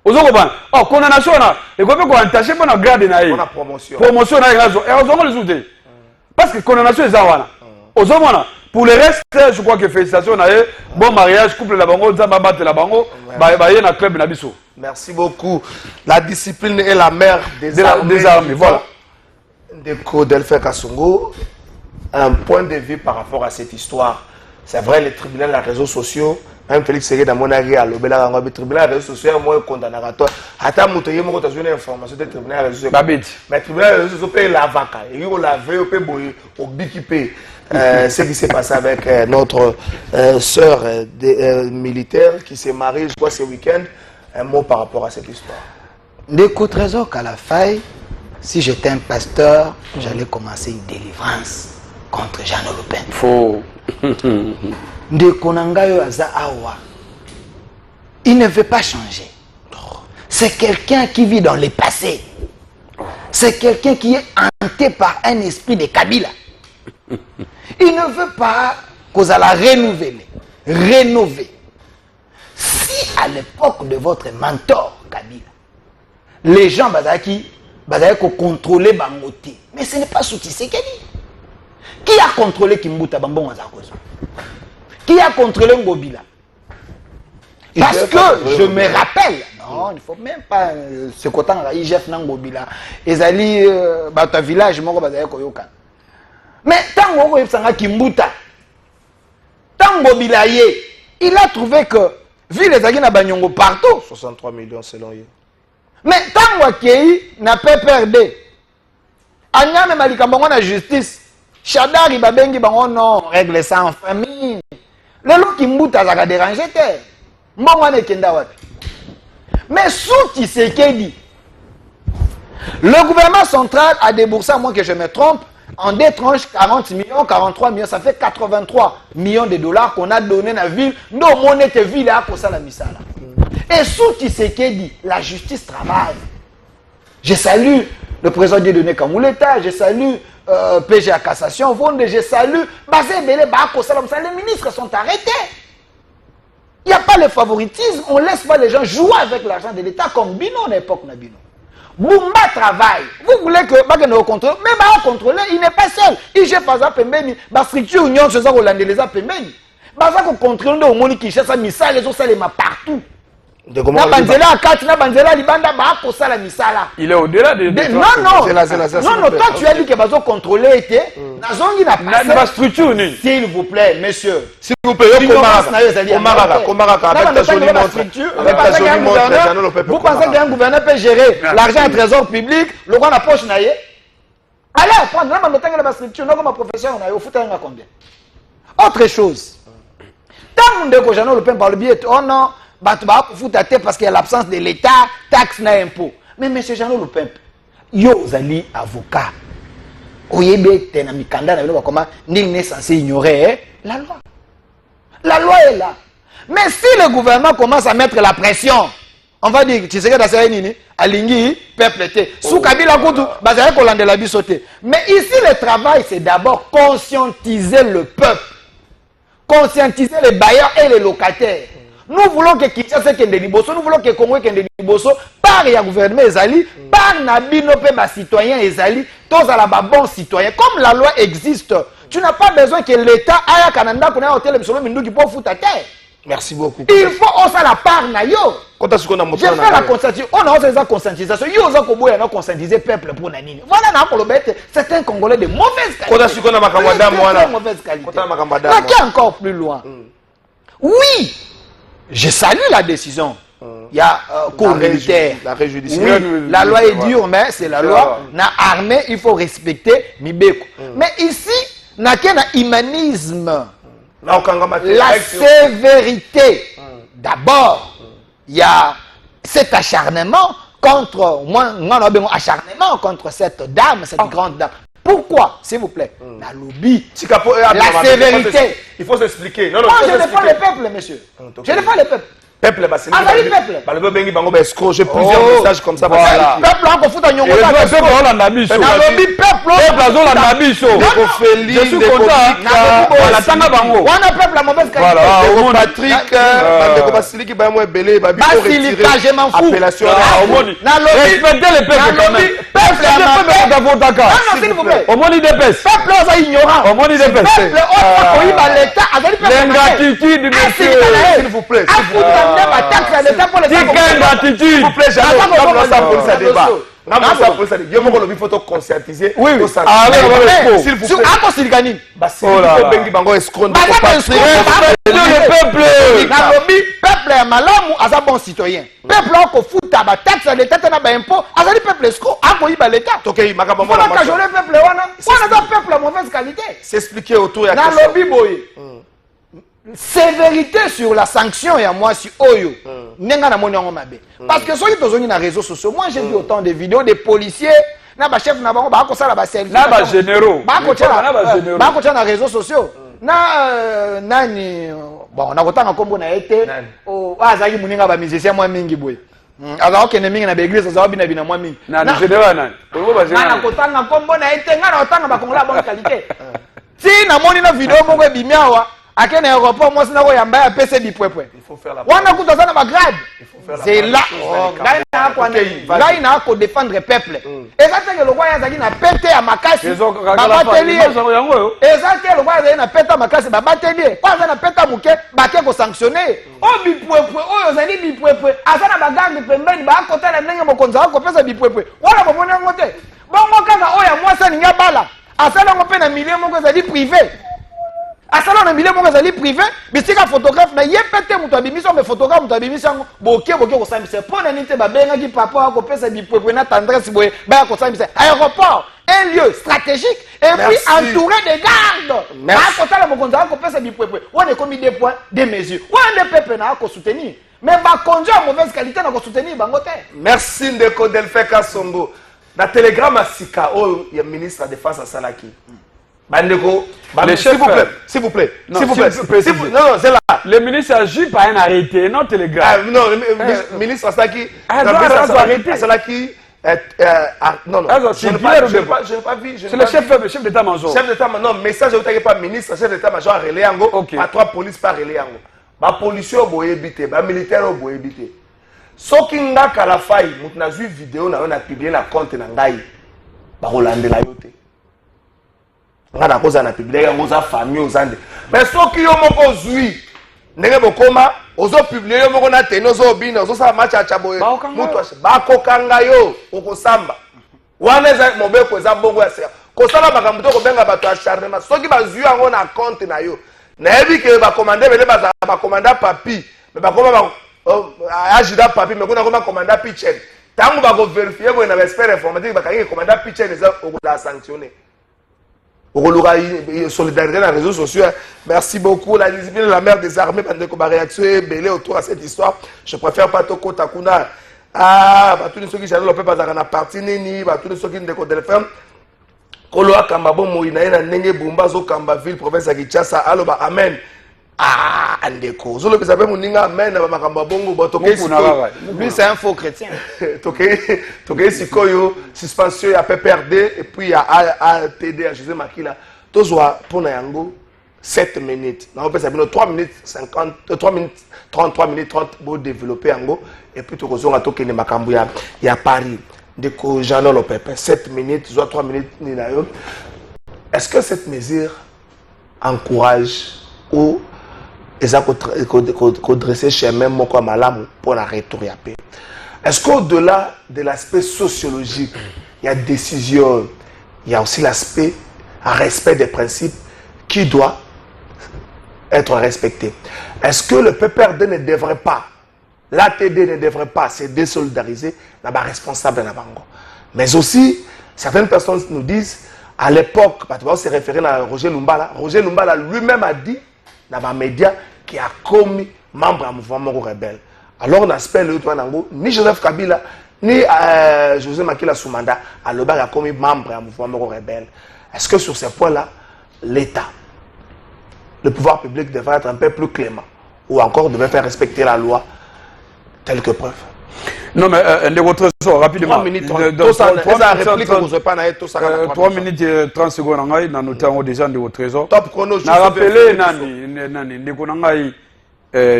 S8: Aux autres, oh, condamnation, et qu'on peut attacher pour la grade de
S6: promotion.
S8: Promotion, et aux autres, les autres. Parce que condamnation est ça. Aux autres, pour le reste, je crois que félicitations, bon mariage, couple la bango, Zambaba la bango, na club Nabiso.
S6: Merci beaucoup. La discipline est la mère des armées.
S8: Voilà.
S6: Ndeko Delphin Kassongo, un point de vue par rapport à cette histoire. C'est vrai, les tribunaux, les réseaux sociaux, même Félix Ségué dans mon avis, à l'Obéla, les tribunaux, les réseaux sociaux, moi, condamnatoire. Attends, je vais vous donner une information des tribunaux, les réseaux sociaux. Mais les tribunaux, les réseaux sociaux payent la vaca. Et ils ont lavé, ils payent au bikipé. Ce qui s'est passé avec notre sœur militaire qui s'est mariée, je crois, ce week-end. Un mot par rapport à cette histoire.
S7: Ndeko Trésor Kalafaï, si j'étais un pasteur, j'allais commencer une délivrance contre Jean Le Pen.
S8: Faux.
S7: Ndeko Nangayo Aza Awa, il ne veut pas changer. C'est quelqu'un qui vit dans le passé. C'est quelqu'un qui est hanté par un esprit de Kabila. Il ne veut pas qu'on la rénover. Si à l'époque de votre mentor, Kabila, les gens bazaki contrôler Bangote, mais ce n'est pas sous Tshisekedi. Qui a contrôlé Kimbuta Bambon Azakozo? Qui a contrôlé Ngobila? Parce que je me rappelle, non, il ne faut même pas ce côté IGF Ngobila. Ezali bata village moko bazaki koyoka. Mais tant que Kimbuta, tant Ngobila il a trouvé que vu les agis na banyongo partout,
S6: 63 millions selon lui.
S7: Mais tant que n'a pas perdu. Anyame malikambango na justice. Shadari babengi bango non, règle ça en famille. Le lot Kimbuta zaka déranger te. Mbongo ne kenda wapi. Mais sous Tshisekedi, le gouvernement central a déboursé, à moins que je me trompe, en deux tranches 40 millions, 43 millions, ça fait 83 millions de dollars qu'on a donné à la ville. Nous, on était ville à la misala. Et sous Tshisekedi, la justice travaille. Je salue le président Dieudonné Kamouleta, je salue PGA Cassation, je salue Bazé Bele Bako Salam. Les ministres sont arrêtés. Il n'y a pas le favoritisme, on ne laisse pas les gens jouer avec l'argent de l'État comme Bino à l'époque. Boumba travaille. Vous voulez que nous contrôlions, mais contrôler, il n'est pas seul. Il gère pas ça pembeni, la structure union c'est ça hollandais les a pembeni. Baza ko contrôler au moni qui cherche ça misala les autres ça les ma partout. Na banzela akati na banzela libanda ba ko sala misala. Il est au-delà de non, toi tu as dit que bazo contrôler était na zongi na
S8: structure ni.
S7: S'il vous plaît, monsieur.
S6: S'il vous plaît, Komara, avec ta jolie montre.
S7: Vous pensez qu'un gouverneur peut gérer l'argent du trésor public, le roi na poche na ye? Allez, prendre la structure, non comme professeur, on a au foot à combien? Autre chose. Tant que Jean Le Pen parle bien, oh non, parce qu'il y a l'absence de l'État, taxe na impôt. Mais M. Jean Le Pen, yo zali avocat. Oyebe tena mikanda na bilo comment nul n'est censé ignorer la loi. La loi est là. Mais si le gouvernement commence à mettre la pression, on va dire tu sais que dans ces nini alingi peuple té. Sous Kabila kutu bazaya kolande la bisoté. Mais ici le travail c'est d'abord conscientiser le peuple. Conscientiser les bailleurs et les locataires. Nous voulons que Kinshasa kende liboso, nous voulons que Congo kende liboso par ya gouvernement ezali, par nabino pe ba citoyen ezali, tous à la bon citoyen. Comme la loi existe, tu n'as pas besoin que l'État aya kananda kona hôtel bisolo mindu qui pour foutre terre.
S6: Merci beaucoup.
S7: Il faut osa la part na yo. Quand est-ce qu'on a montré la conscientisation, on a osé la conscientisation. Yo osa ko boya na conscientiser peuple pour nani. Voilà na pour le bête, c'est un Congolais de mauvaise qualité.
S6: Quand est-ce qu'on a makamada moi
S7: mauvaise qualité. Qui est encore plus loin. Oui. Je salue la décision. Il y a cours militaire. La loi est dure, mais c'est la loi. Na armée, il faut respecter Mibeko. Mais ici, n'a qu'un humanisme. La sévérité. D'abord, il y a cet acharnement contre acharnement contre cette dame, cette grande dame. Pourquoi, s'il vous plaît? La lobby, la sévérité.
S6: Il faut s'expliquer.
S7: Moi, je défends le peuple, monsieur. Je défends le peuple.
S6: Peuple, bah, c'est
S7: peuple.
S6: Bah, le peuple, il va escroc. J'ai plusieurs messages comme ça.
S8: Voilà.
S7: Peuple, on fout un nyongo.
S8: Peuple, on a nabiso. Peuple, on a nabiso. Je suis content. Voilà, tanga bango.
S7: On a peuple la mauvaise qualité.
S6: Voilà, Patrick, Bandeko Basili qui va moi belé, Babi pour retirer appellation.
S8: Respectez les peuples quand même. Peuple,
S7: non, s'il vous plaît.
S8: Au moins, il dépêche.
S7: Peuple, on est ignorant.
S8: Au moins, il dépêche.
S7: Peuple, on est l'État.
S8: L'ingratitude, monsieur.
S6: S'il vous plaît.
S8: S'il vous plaît,
S6: conscientiser.
S8: Oui, oui.
S6: S'il vous plaît.
S7: Peuple est malamu, à bon citoyen. Peuple a qu'on fout à taxe à l'État, à impôt, à peuple escroc, à quoi il va l'État.
S6: Ok,
S7: il faut pas cajoler peuple, on a un peuple à mauvaise qualité.
S6: C'est expliqué autour de
S7: la question. Sévérité sur la sanction et à moi si Oyo. Parce que ceux qui sont sur les réseaux sociaux, moi j'ai vu autant de vidéos des policiers, na ba chef na bango ba ko sala ba selfie.
S8: Na ba généraux.
S7: Ba ko tia na réseaux sociaux. Na nani bon na kotanga kombo na été o azaki muninga ba musicien moi mingi boy. Azao kene mingi na ba église azao bina bina moi mingi.
S8: Na général nani. Kongo ba général.
S7: Na kotanga kombo na été ngana otanga ba kongola bonne qualité. Si na moni na vidéo moko bimiawa akene aéroport moi sina ko yamba ya PC bipwepwe. Il faut faire la. Wana kutoza na ba grade. C'est là. Là il n'a qu'à défendre le peuple. Et ça c'est que le roi yazaki na pété à makasi. Babateli. Et ça c'est le roi yazaki na pété à makasi babateli. Pas ça na pété muke baké ko sanctionner. Oh bipwepwe, oh yazali bipwepwe. Asana bagangi pembeni ba kota na ndenge mokonza ko pesa bipwepwe. Wala bomona ngote. Bongo kaka oya mwasa ninga bala. Asala ngo pe na million moko yazali privé. Asala na million moko ezali privé, bisika photographe na yepete muto abimiso me photographe muto abimiso boke ko sambisa pona nite ba benga ki papa ko pesa bipwepwe na tendresse boye ba ko sambisa aéroport un lieu stratégique et puis entouré de gardes. Ba ko tala mokonza ko pesa bipwepwe. On est commis des points des mesures. On est peuple na ko soutenir. Mais ba conduire en mauvaise qualité na ko soutenir bangote.
S6: Merci Ndeko Delphin Kasongo. Na télégramme asika o ya ministre de la défense à Salaki. Bandeko, s'il vous plaît, non, c'est là.
S8: Le ministre agit par un arrêté, non télégramme.
S6: Non, le ministre Asaki, Salaki, non, je n'ai pas vu. C'est
S8: le chef d'état-major.
S6: Chef d'état-major, non, message, je pas ministre, chef d'état-major, relais en go, pas trois polices, pas relais en go. Ma policier au boye bité, ma militaire au boye bité. Soki nga kalafai, mutna vu vidéo na on a publié na compte na ngai, ba rolande la yote. Ngana koza na publier yango za famille ozande mais soki yo moko zui ndenge bokoma ozo publier yo moko na teno zo bina ozo sa match acha boye mutu bako kanga yo okosamba wana za mobeko za bongo ya ser kosala makambo to ko benga bato acharnement soki bazui yango na compte na yo na ebi ke ba commander bele ba commander papi mais ba koma ba ajida papi mais kuna koma commander pitchen tango ba ko vérifier boye na expert informatique ba kangi commander pitchen za okola sanctionner. Solidarité dans les réseaux sociaux. Merci beaucoup. La discipline de la mère des armées, ma réaction est belée autour de cette histoire. Je préfère pas Toko Takuna. Ah, tous ceux qui chantent le peuple à la partie Nini, tous ceux qui ne décodent le ferme. Koloa Kambabo Moïnaïna, Nenge Bumba, Zo Kambaville, province à Kinshasa. Allo, amen. Ah, Andeko. Zolo que ça fait mon amen, Makambabongo, Botoké.
S7: Lui, c'est un faux chrétien.
S6: Toké Sikoyo, suspension, il y a PPRD, et puis il y a ATD, à José Makila. Tozoa, pour Nayango, 7 minutes. On peut savoir 3 minutes 50, 3 minutes 30, 3 minutes 30 pour développer Ango. Et puis Tokozonga Toké ne Makambu, il y a Paris. Deko Jean le Pépé, 7 minutes, 3 minutes. Est-ce que cette mesure encourage ou qu'on dressait chez même Moko Malamu pour la retour à paix? Est-ce qu'au-delà de l'aspect sociologique, il y a décision, il y a aussi l'aspect respect des principes qui doit être respecté? Est-ce que le PPRD ne devrait pas, l'ATD ne devrait pas se désolidariser dans la responsable de la banque? Mais aussi, certaines personnes nous disent, à l'époque, on se référer à Roger Lumbala. Roger Lumbala lui-même a dit dans les médias qui a commis membre du mouvement Moko rebelle. Alors on appelle le ni Joseph Kabila ni José Makila Soumanda à l'Obar a commis membre du mouvement Moko rebelle. Est-ce que sur ces points-là, l'État, le pouvoir public devrait être un peu plus clément ou encore devrait faire respecter la loi Telle que preuve.
S8: Non, mais rapidement.
S6: 3 minutes 30
S8: 3 minutes et 30 secondes. On a noté déjà de votre trésor.
S6: Top chrono.
S8: On a rappelé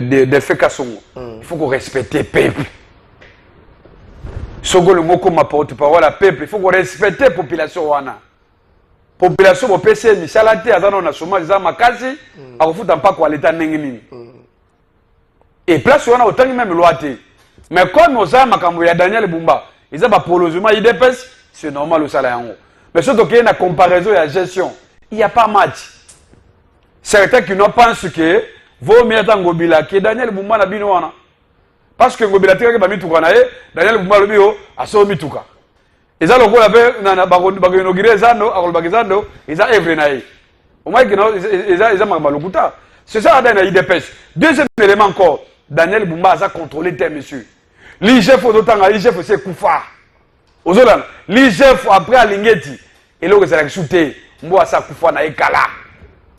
S8: des faits cassons. Il faut qu'on respecte le peuple. Ce que le mot comme porte-parole à peuple, il faut qu'on respecte la population. La population au PCM, Salate, Azano, Nasoma, Zamakasi, à vous foutre pas quoi l'état n'engini. Et place, on a autant même loi. Mais comme nous avons Daniel Bumba, ils ont un prolongement IDPS, c'est normal au salaire. Mais surtout qu'il y a une comparaison et la gestion, il n'y a pas match. Certains qui n'ont pas pensé que vaut mieux attendre Ngobila que Daniel Bumba n'a pas. Parce que Ngobila tire que Mituka nae, Daniel Bumba le bio a sauvé Mituka. Ils ont le rôle avec Nana Bagonogire Zano, Arol Bagazano, ils ont Evre nae. Au moins qu'ils ont Magmalukuta. C'est ça la IDPS. Deuxième élément encore, Daniel Bumba a contrôlé tes messieurs. L'IGF au temps, l'IGF c'est Koufa. Aux autres, l'IGF après à Lingeti, et là, c'est la shooté. Moi, ça Koufa na Ekala.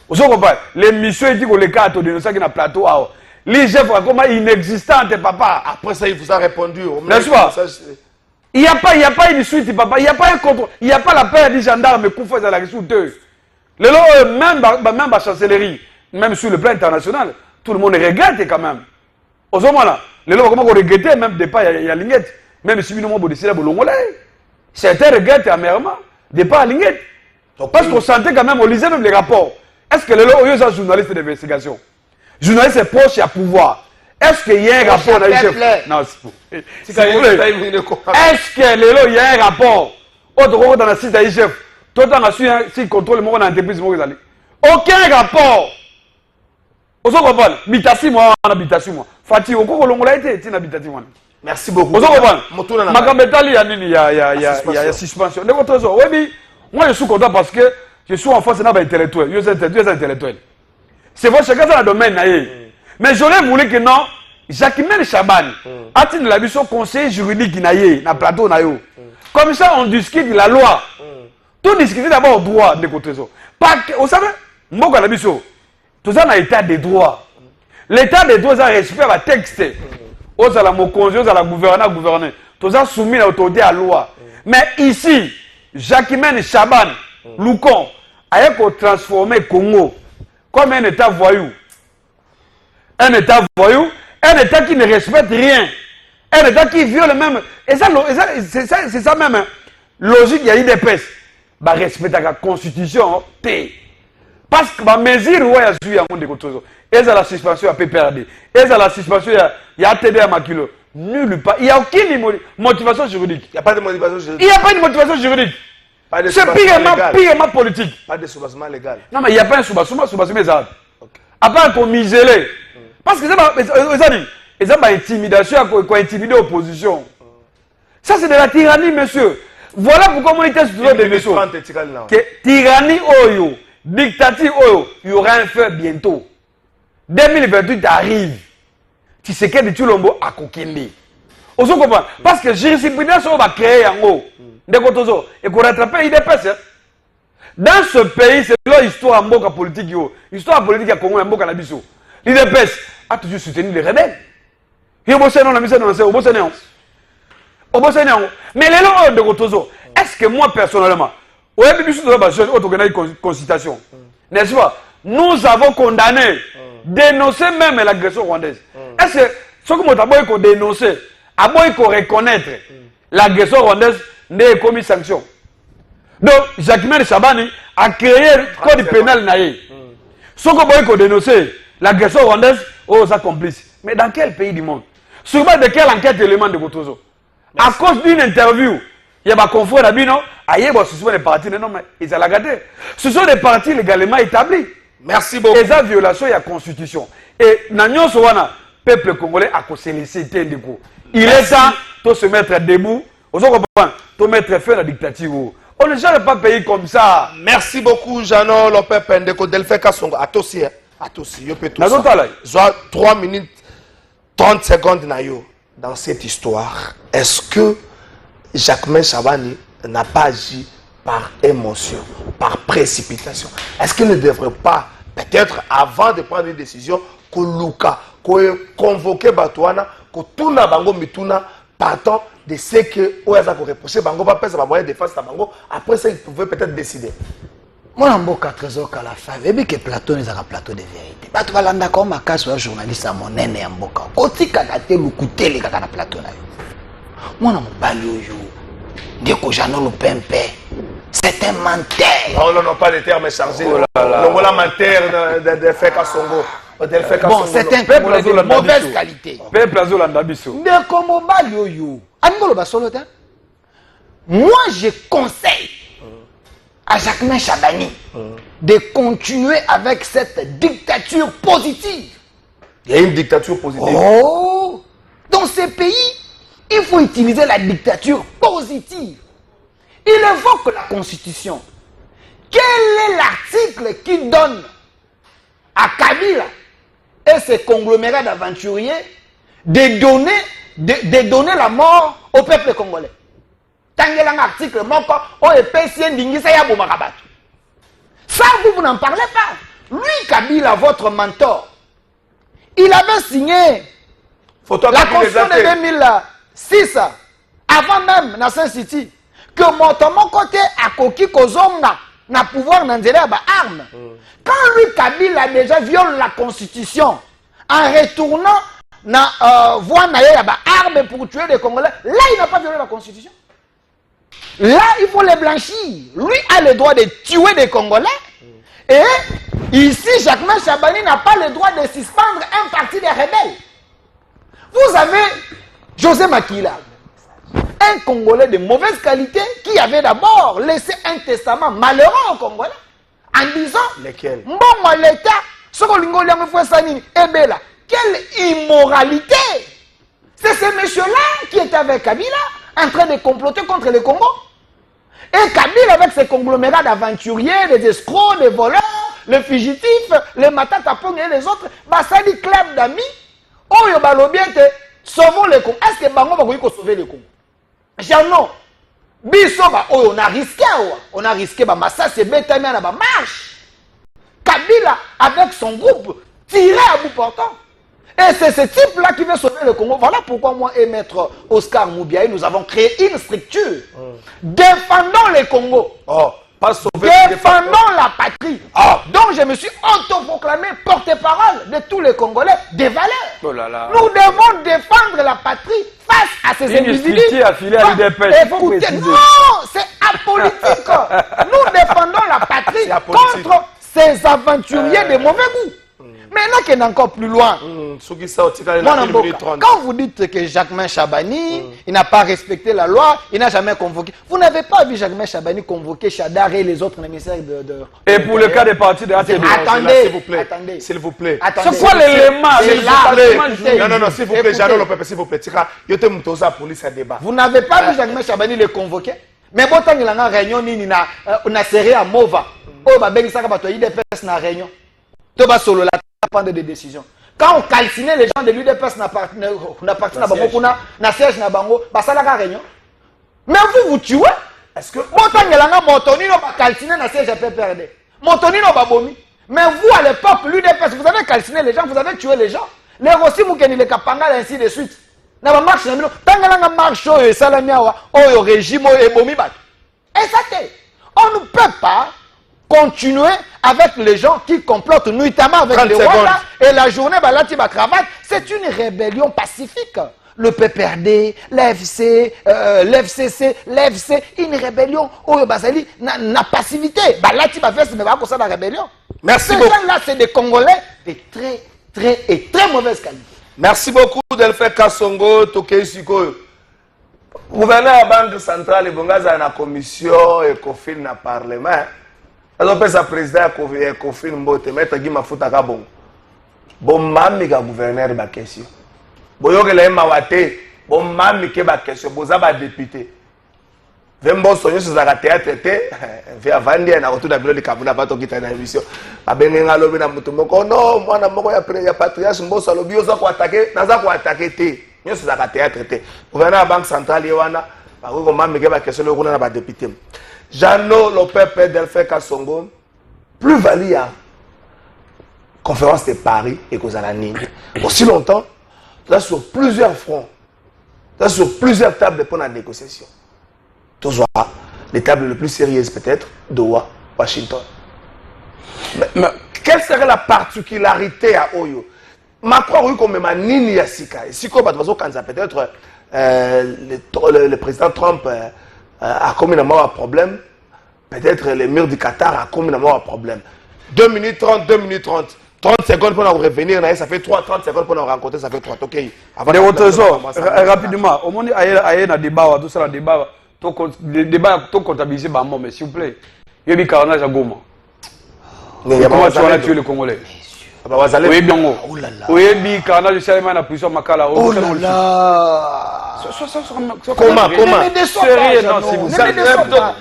S8: Aux autres, les missions disent que les cartes de nous qui na plateau, l'IGF est comme inexistante, papa.
S6: Après ça, il vous a répondu.
S8: N'est-ce pas? Il n'y a pas une suite, papa. Il n'y a pas un contrôle. Il n'y a pas la paix des gendarmes Koufa dans la shooté. Même la chancellerie, même sur le plan international, tout le monde regrette quand même. Aux hommes là, les gens comment regretter même départ il y a Lingette, même si nous avons décidé de l'ongolais. Certains regrettent amèrement départ à Lingette. Parce qu'on sentait quand même, on lisait même les rapports. Est-ce que les gens sont journalistes d'investigation? Journalistes est proche à pouvoir. Est-ce qu'il y a un rapport dans l'IGF? Non, c'est pas. Est-ce que les gens il y a un rapport? Autre dans la site d'IGF, tout le temps s'il contrôle le monde dans l'entreprise, aucun rapport. Ozo comprendre bitasi moi on habitasi moi Fati oko longola été tina bitasi moi.
S6: Merci beaucoup.
S8: Ozo comprendre makambetali ya nini ya suspension. Ne votre zo oui moi je suis content parce que je suis en face na ba intellectuel, yo intellectuel. C'est vrai chacun dans le domaine na yé. Mais j'aurais voulu que non Jacquemin Chaban a-t-il la mission conseiller juridique na yé na plateau na yo. Comme ça on discute la loi. Tout discuter d'abord droit de côté zo. Pas vous savez mboka la mission. Tout ça, on a l'état des droits. L'état des droits, ça respecte le texte. Aux à la mokonzi, aux à la gouverner. Tout ça soumis à l'autorité à la loi. Mais ici, Jacquemin Chaban, Loukon, a transformé le Congo comme un état voyou. Un état voyou, un état qui ne respecte rien. Un état qui viole même. Et ça, c'est ça même. Logique, il y a une épaisse. Bah, respecte la constitution, T. Parce que ma mesure où il y a des choses, et la suspension à PPRD, et la suspension il y a ATD à Makilo, nulle part. Il n'y a aucune motivation juridique.
S6: Il n'y a pas de motivation juridique.
S8: Il n'y a pas de motivation juridique. C'est purement politique.
S6: Pas de soubassement légal.
S8: Non, mais il n'y a pas un soubassement est ça. À part qu'on misélé. Parce que c'est une intimidation, qu'on intimider l'opposition. Ça, c'est de la tyrannie, monsieur. Voilà pourquoi moi, il était sur des messieurs. Tyrannie, oyo. Dictature, il y aura un feu bientôt. 2028 arrive. Tu sais que tu l'ombo à Kokindi. Vous comprenez? Parce que jurisprudence va créer en haut. Et qu'on rattrape l'IDPS. Dans ce pays, c'est l'histoire politique. L'histoire politique à Congo, l'IDPS a toujours soutenu les rebelles. Il y a mais les gens de Gotozo, est-ce que moi personnellement, consultation, n'est-ce pas? Nous avons condamné, dénoncé même l'agression rwandaise. Est-ce que ce que nous avons dénoncé, il faut reconnaître l'agression rwandaise n'est commis sanction. Donc, Jacquemin Chabani a créé le code pénal naïe. Ce que nous avons dénoncé, l'agression rwandaise aux accomplices. Mais dans quel pays du monde? Sur base de quelle enquête élément de Gotozo? À cause d'une interview, il y a des confrères d'Abino, ce sont des partis, non, mais ils ont gâté. Ce sont des partis légalement établis.
S6: Merci beaucoup.
S8: Et ça, violation de la constitution. Et dans le peuple congolais a laissé du coup. Il est temps de se mettre debout, de mettre fin à la dictature. On ne gère pas pays comme ça.
S6: Merci beaucoup, Jeannot Lopé Pendeko, Delphin Kassongo. À toi aussi, je peux tout ça. 3 minutes 30 secondes dans cette histoire. Est-ce que Jacquemin Chabani n'a pas agi par émotion, par précipitation? Est-ce qu'il ne devrait pas, peut-être avant de prendre une décision, convoquer Batouana kotuna bango mituna partant de ce que oyaza ko reprocher bango pas pesa ba moyen de défense na bango après ça ils pouvaient peut-être décider.
S7: Moi mboka trésor kala fa vebi que plateau n'est un plateau de vérité. Bato balanda ko makasi wa journaliste à monene ya mboka. Kotika kate lukutele kaka na plateau na yo. Moi mobali oyo ndeko Jean Lopempe. C'est un menteur.
S6: Non, pas de termes chargés. Longola menteur de fait Kassongo.
S7: Bon, c'est un peuple de mauvaise qualité.
S8: Peuple Azolanda Bisso.
S7: Ndeko mobali oyo. Angolo basolo ta. Moi je conseille à Jacquemain Chabani de continuer avec cette dictature positive.
S6: Il y a une dictature positive.
S7: Oh! Dans ces pays, il faut utiliser la dictature positive. Il évoque la Constitution. Quel est l'article qui donne à Kabila et ses conglomérats d'aventuriers de donner la mort au peuple congolais? Tangelang article moko o epesi ndingisa ya bomakabatu. Ça vous n'en parlez pas. Lui Kabila, votre mentor, il avait signé la Constitution de 2006 avant même Nassin City. Que mon côté a coquille kozonga na pouvoir n'enzeler ba arme. Quand lui Kabila déjà viole la Constitution en retournant na voie na ba arme pour tuer des Congolais, là il n'a pas violé la Constitution. Là il faut les blanchir. Lui a le droit de tuer des Congolais et ici Jacquemain Chabani n'a pas le droit de suspendre un parti des rebelles. Vous avez José Makila, un Congolais de mauvaise qualité qui avait d'abord laissé un testament malheureux au Congolais en disant
S6: lesquels?
S7: Bon, l'État, ce que quelle immoralité! C'est ce monsieur-là qui était avec Kabila en train de comploter contre le Congo. Et Kabila avec ses conglomérats d'aventuriers, des escrocs, des voleurs, les fugitifs, les matatapong et les autres, ça dit club d'amis, oh yo balobien te sauvons le Congo. Est-ce que Bango va sauver le Congo? Jean, biso ba on a risqué ba massa c'est bétami na ba marche. Kabila avec son groupe tiré à bout portant. Et c'est ce type-là qui veut sauver le Congo. Voilà pourquoi moi et maître Oscar Moubiaï, nous avons créé une structure. Défendons le Congo.
S6: Pas sauver.
S7: Défendons la patrie. Donc je me suis autoproclamé porte-parole de tous les Congolais des valeurs.
S8: Oh là là.
S7: Nous devons défendre la patrie face à ces individus.
S8: Affilié à l'UDPS.
S7: Écoutez, non, c'est apolitique. Nous défendons la patrie contre ces aventuriers de mauvais goût. Maintenant qu'il est encore plus loin. Quand vous dites que Jacquemain Chabani, il n'a pas respecté la loi, il n'a jamais convoqué. Vous n'avez pas vu Jacquemain Chabani convoquer Chadar et les autres ministères de...
S8: Et pour le cas des partis de ATD.
S7: Attendez,
S6: s'il vous plaît. S'il vous plaît.
S8: C'est quoi l'élément?
S6: Non, s'il vous plaît, Jean Lopempe, s'il vous plaît. Yo te mutoza police à débat.
S7: Vous n'avez pas vu Jacquemain Chabani le convoquer? Mais bon, tant qu'il y a une réunion, on a serré à Mova. Oh, bah, ben, ça va être IDPS na réunion. Tu vas solo la prendre des décisions. Quand on calcinait les gens de l'UDPS n'a parti na bango kuna na siège na bango, bah ça la réunion. Mais vous tuez? Est-ce que Motangelanga Motonino va calciner na siège PPRD? Motonino va bomi. Mais vous à l'époque l'UDPS vous avez calciné les gens, vous avez tué les gens. Les Rossi Moukeni les Kapanga ainsi de suite. Na ba marche na milo, tangelanga marche et salamiawa, au régime et bomi bat. Et ça t'est. On ne peut pas continuer avec les gens qui complotent nuitamment avec les Rwandais et la journée balati ba cravate, c'est une rébellion pacifique. Le PPRD, l'FC, l'FCC, l'FC, une rébellion au Basali na passivité. Balati ba fesse mais ba ko ça la rébellion.
S6: Merci
S7: beaucoup. Ces gens là c'est des Congolais de très mauvaise qualité.
S6: Merci beaucoup Delphin Kassongo Tokei Sikoyo. Gouverneur de la Banque centrale Bongaza na commission et confine na parlement. Alors, le président a confirmé que le maître Guy Mafuta Kabon. Bon, mami ka gouverneur de la question. Bon, il y a mawate. Bon, mami ke ba question. Bon, ça va député. Vembo sonyo sur la théâtre. Via Vandia na retour d'abord de Kabuna bato qui est dans l'émission. Abenga lobi na mutumoko. Non, moi na moko ya patriarche mboso alobi oza ko attaquer, naza ko attaquer te. Nyo sur la théâtre te. Gouverneur de la Banque centrale yewana. Ba ko mami ke ba question le kuna na ba député. Jean Lopempe Delphin Kassongo, plus-value à conférence de Paris et Kozanani. Aussi longtemps, sur plusieurs fronts, sur plusieurs tables pour la négociation. Toujours les tables les plus sérieuses peut-être, Doha, Washington. Mais quelle serait la particularité à Oyo? Macron, oui, comme même Nini Yassika. Et si, comme peut-être le président Trump a commis un problème, peut-être le mur du Qatar a commis un problème. 2 minutes 30, 2 minutes 30. 30 secondes pour nous revenir, ça fait 30 secondes pour nous rencontrer, ça fait 3. Ok.
S8: Avant de trésor, rapidement, au moins, il y a un débat, tout ça, un débat, tout comptabilisé, mais s'il vous plaît, il y a un carnage à Goma. Comment tu vas tuer les Congolais? Oui, bien haut. Oui, bien, carnage de Salman a plusieurs Makala.
S6: Oh là là. Comment?
S8: Sérieux, non, si vous savez.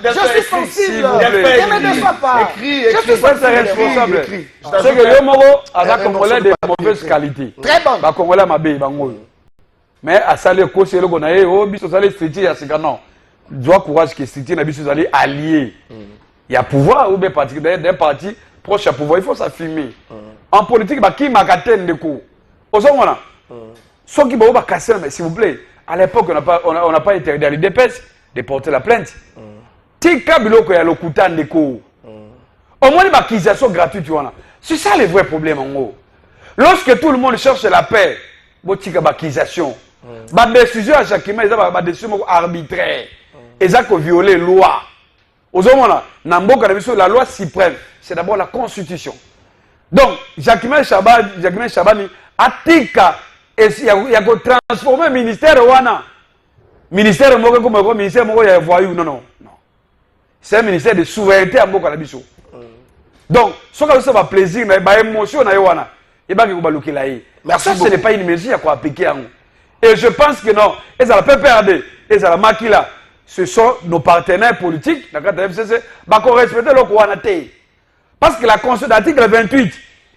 S7: Je suis sensible.
S8: Ne me déçois pas. Je suis responsable. C'est que le Moro a des Congolais de mauvaise qualité.
S7: Très bon.
S8: Les Congolais m'abîment, bango. Mais à saler cause le gonaé, oh, biso saler stricti à ce canon. Doit courage que stricti na biso saler allié. Il y a pouvoir ou bien parti d'un parti proche à pouvoir, il faut s'affirmer. En politique, qui m'a gâté de coup. Aux hommes, on a. Ceux qui vont casser, mais s'il vous plaît, à l'époque, on n'a pas interdit à l'IDPS de porter la plainte. Tika biloko ya lokutan de coup. Au moins, les acquisitions gratuites, c'est ça le vrai problème en gros. Lorsque tout le monde cherche la paix, botika bakisation. Ba décision à chaque moment, ba décision arbitraire. Ils ont violé la loi. Aux hommes, la loi suprême, c'est d'abord la constitution. Donc, Jacquemin Chabani a tika et il y a transformé le ministère wana. Ministère comme ministère ya voyou non. C'est un ministère de souveraineté à Mboka Biso. Donc, ce que ça va plaisir, mais ba émotion na wana. Et ba ko balukela yi. Ça ce n'est pas une mesure à quoi appliquer en. Et je pense que non, et ça la PPRD, et ça la Makila, ce sont nos partenaires politiques, dans le FCC, bah qu'on respecte le Kouanate. Parce que la constitution d'article 28,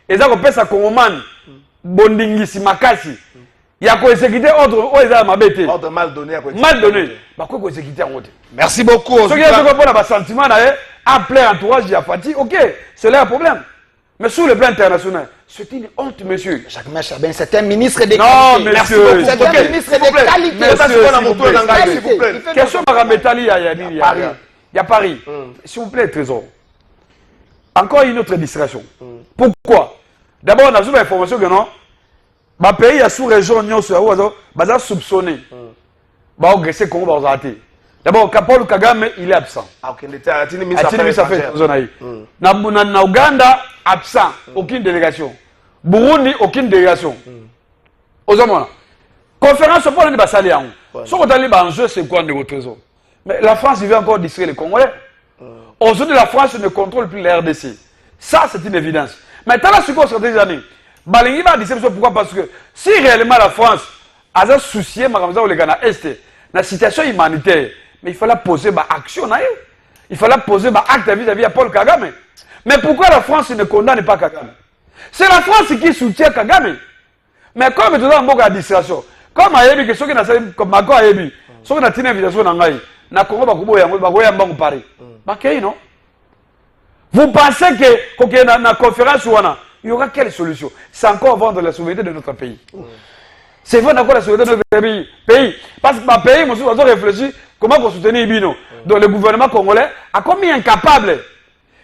S8: ils ont fait ça comme man, bondingisi makasi. Il y a quoi exécuter ordre,
S6: ordre mal donné.
S8: Mal donné. Bah quoi exécuter en haute.
S6: Merci beaucoup.
S8: Ce qui est un sentiment, appeler entourage Diafati, ok, c'est là un problème. Mais sur le plan international, c'est une honte, monsieur.
S7: Jacquemin Chabani, c'est un ministre de qualité.
S8: Non, monsieur.
S7: C'est un ministre de qualité.
S8: S'il vous plaît. Question Maramétali, il y a Paris. S'il vous plaît, Trésor. Encore une autre distraction. Pourquoi? D'abord, on a une information que non. Le pays a sous-région, on a soupçonné. On a agressé Congo, on a raté. D'abord, Paul Kagame, il est absent. Na Ouganda, absent. Aucune délégation. Burundi, aucune délégation. Aux hommes, conférence au point de Bassalian. Ce qu'on a dit en jeu, c'est quoi de trésor? Mais la France, il veut encore distraire les Congolais. Aujourd'hui, la France ne contrôle plus la RDC. Ça, c'est une évidence. Mais dans la seconde stratégie d'année, Balingi va dire pourquoi? Parce que si réellement la France a un souci, la situation humanitaire, mais il fallait poser une action. Il fallait poser un acte vis-à-vis de Paul Kagame. Mais pourquoi la France ne condamne pas Kagame? C'est la France qui soutient Kagame. Mais comme tu as un la distraction, comme Ayebi, ceux qui n'ont comme Mako Ayebi, ceux qui n'ont pas une invitation dans Ngaï, na Congo Bakoya Paris. Non? Vous pensez que dans la conférence, il y aura quelle solution? C'est encore vendre la souveraineté de notre pays. C'est vendre encore la souveraineté de notre pays. Parce que ma pays, nous avons réfléchi comment on soutenir Ibino. Donc le gouvernement congolais a commis incapable.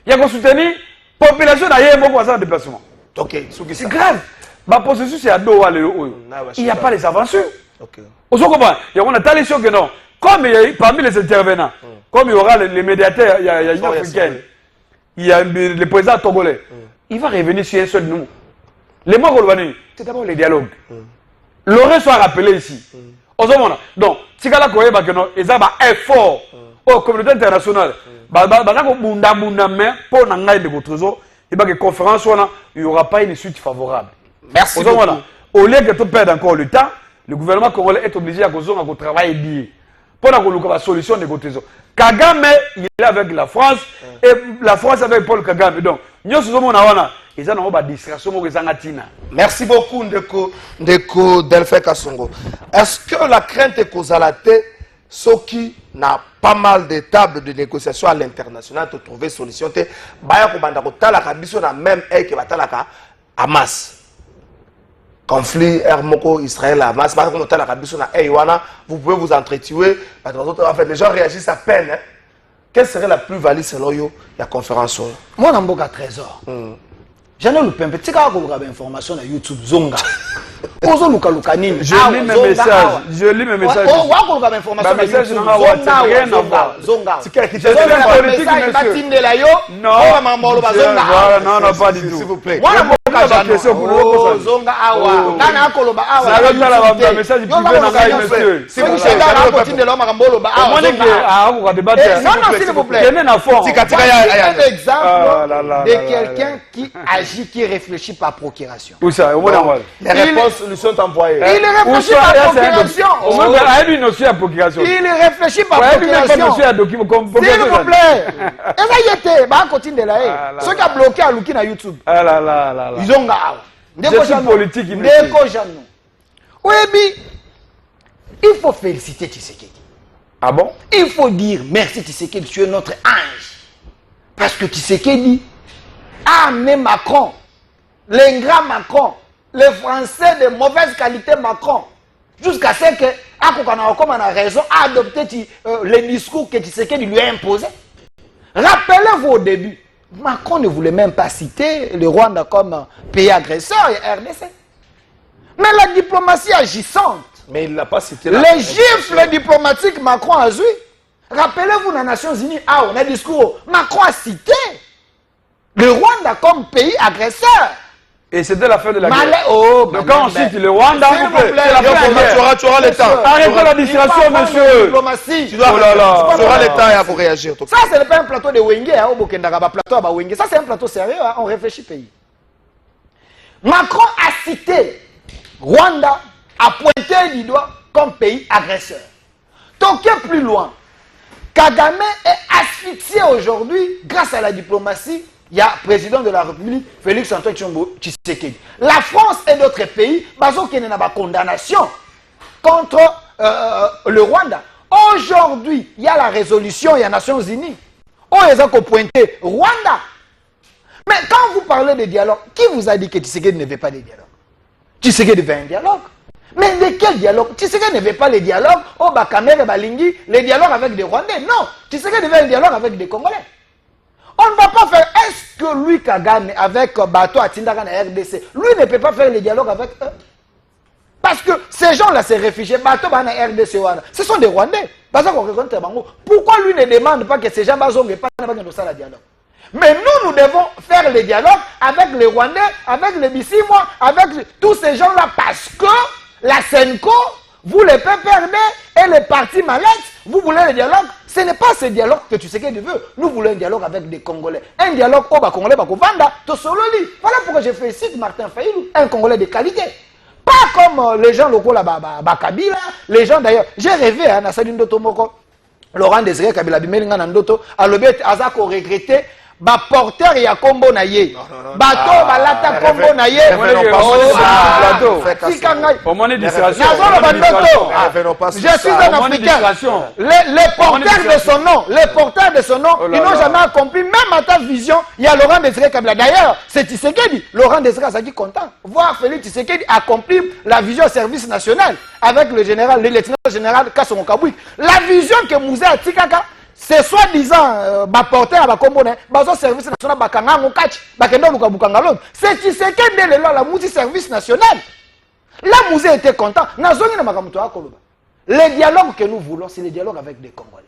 S8: Il y a soutenir la population d'ailleurs en déplacement. C'est grave. Ma processus c'est à Doha. Il n'y a pas les avancées. Vous comprenez? Il y a une telle que non. Comme parmi les intervenants, comme il y aura les médiateurs, il y a une africaine, il y a le président togolais, il va revenir sur un seul nom. Les mots qu'on c'est d'abord les dialogues. L'aurait soit rappelé ici. Donc, si vous avez un effort aux communautés internationales, pour la conférence, il n'y aura pas une suite favorable.
S6: Merci beaucoup.
S8: Au lieu de perdre encore le temps, le gouvernement congolais est obligé à travailler lié. Pour la solution de Gotezo. Kagame, il est avec la France et la France avec Paul Kagame. Donc, nous sommes ils ont une distraction.
S6: Merci beaucoup, Ndeko Delphin Kassongo. Est-ce que la crainte est causalité, ce qui n'a pas mal de tables de négociation à l'international pour trouver solution, même Hamas. conflit Hermoko Israël Hamas par contre la Kabiso na Eywana vous pouvez vous entretuer en fait les gens réagissent à peine hein. Quelle serait la plus-value selon you la conférence
S7: moi na mboka trésor j'en ai le pembe tika ko luka information na YouTube zonga ozo luka nini
S8: je lis mes messages
S7: wa ko luka information na
S8: message
S7: YouTube
S8: na WhatsApp rien à voir
S7: zonga
S8: tika qui c'est politique monsieur
S7: batindela yo
S8: non
S7: mamolo bazonga
S8: non pas du tout
S6: s'il vous plaît
S7: moi na mboka
S8: question pour
S7: zonga awa ngana akoloba awa
S8: ça va la message privé na ngai monsieur
S7: si vous savez na batindela makambolo ba awa
S8: moi que ko débattre
S7: non s'il vous plaît
S8: tenez na fond
S7: tika ya un exemple de quelqu'un qui agit qui réfléchit par procuration.
S8: Où ça? Au moins,
S6: les réponses lui sont envoyées.
S7: Il réfléchit par procuration.
S8: Il
S7: réfléchit par procuration. S'il vous plaît. Et ça y était, bah continue de là. Ceux qui a bloqué à Luki na YouTube. Ils ont gars.
S8: C'est politique.
S7: Oui, il faut féliciter Tshisekedi.
S8: Ah bon?
S7: Il faut dire merci Tshisekedi, tu es notre ange. Parce que Tshisekedi a amené Macron, l'ingrat Macron, le français de mauvaise qualité Macron, jusqu'à ce que comme on a raison, a adopté les discours que Tshisekedi lui a imposés. Rappelez-vous au début, Macron ne voulait même pas citer le Rwanda comme pays agresseur et RDC. Mais la diplomatie agissante,
S6: mais il l'a pas cité.
S7: Les gifles diplomatiques Macron a joué. Rappelez-vous, dans les Nations Unies, on a discours, Macron a cité le Rwanda comme pays agresseur.
S8: Et c'était la fin de la guerre.
S7: Donc
S8: quand on cite le Rwanda,
S6: tu auras le temps.
S8: Arrêtez la distraction, monsieur.
S6: Tu auras le temps pour réagir.
S7: Ça, ce n'est pas un plateau de Wenge, ça, c'est un plateau sérieux, on réfléchit pays. Macron a cité Rwanda, a pointé du doigt comme pays agresseur. Toqué plus loin, Kagame est asphyxié aujourd'hui grâce à la diplomatie. Il y a le président de la République, Félix Antoine Tshisekedi. La France et d'autres pays, il y a une condamnation contre le Rwanda. Aujourd'hui, il y a la résolution, il y a les Nations Unies. Ils ont pointé Rwanda. Mais quand vous parlez de dialogue, qui vous a dit que Tshisekedi ne veut pas de dialogue? Tshisekedi veut un dialogue. Mais de quel dialogue? Tshisekedi ne veut pas le dialogue au Bakamere Balingi, le dialogue avec des Rwandais. Non, Tshisekedi veut un dialogue avec des Congolais. On ne va pas faire. Est-ce que lui, Kagame, avec Bato Atindaka na RDC, lui ne peut pas faire le dialogue avec eux? Parce que ces gens-là, ces réfugiés, Bato na RDC, ce sont des Rwandais. Pourquoi lui ne demande pas que ces gens ne pas le dialogue? Mais nous devons faire le dialogue avec les Rwandais, avec les Bissimois, avec tous ces gens-là, parce que la Senko, vous les PPRD et les partis malades, vous voulez le dialogue. Ce n'est pas ce dialogue que tu sais qu'il veut. Nous voulons un dialogue avec des Congolais. Un dialogue au Congolais, Bakovanda, Tosololi. Voilà pourquoi je félicite Martin Fayulu, un Congolais de qualité. Pas comme les gens locaux là-bas, Kabila, les gens d'ailleurs. J'ai rêvé à Nassadine Dotomoko, Laurent Désiré Kabila Bimelinga Nandoto, à l'objet Azako regretté. Ba porteur ya kombo na ye bato balata kombo na ye je suis un africain les porteurs de son nom ils n'ont jamais accompli même à ta vision il y a Laurent Désiré Kabila d'ailleurs c'est Tshisekedi Laurent Désiré Azaki content voir Félix Tshisekedi accomplir la vision service national avec le lieutenant général Kasongo Kabwik la vision que Mouzé Atikaka c'est soi-disant porteur à Bakombone, bazo service national bakanga ngokachi, bakendo lukabukanga l'autre. C'est Tshisekedi la mouti service national. Là Mouzé était content. Nazongi na makamuto akoloba. Le dialogue que nous voulons, c'est le dialogue avec des Congolais.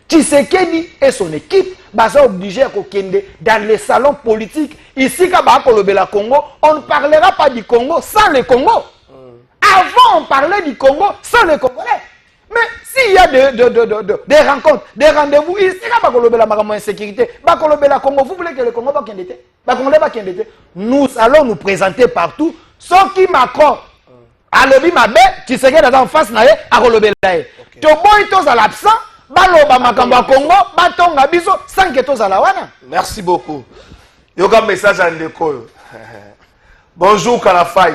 S7: Tshisekedi et son équipe bazo obligé à kokende dans les salons politiques ici ka ba kolobela Congo, on ne parlera pas du Congo sans le Congo. Avant on parlait du Congo sans les Congolais. Mais s'il y a des rencontres, des rendez-vous, ici, la insécurité, vous voulez que le Congo va kendete? Nous allons nous présenter partout. Sauf qui Macron, à l'objet Mabé, tu sais que dans face, à Rolobelae. Tu es à l'absent, Baloba Makamba Congo, Batonga Biso, sans que tu à la wana.
S6: Merci beaucoup. Yoga message à Ndeko. Bonjour Kalafai.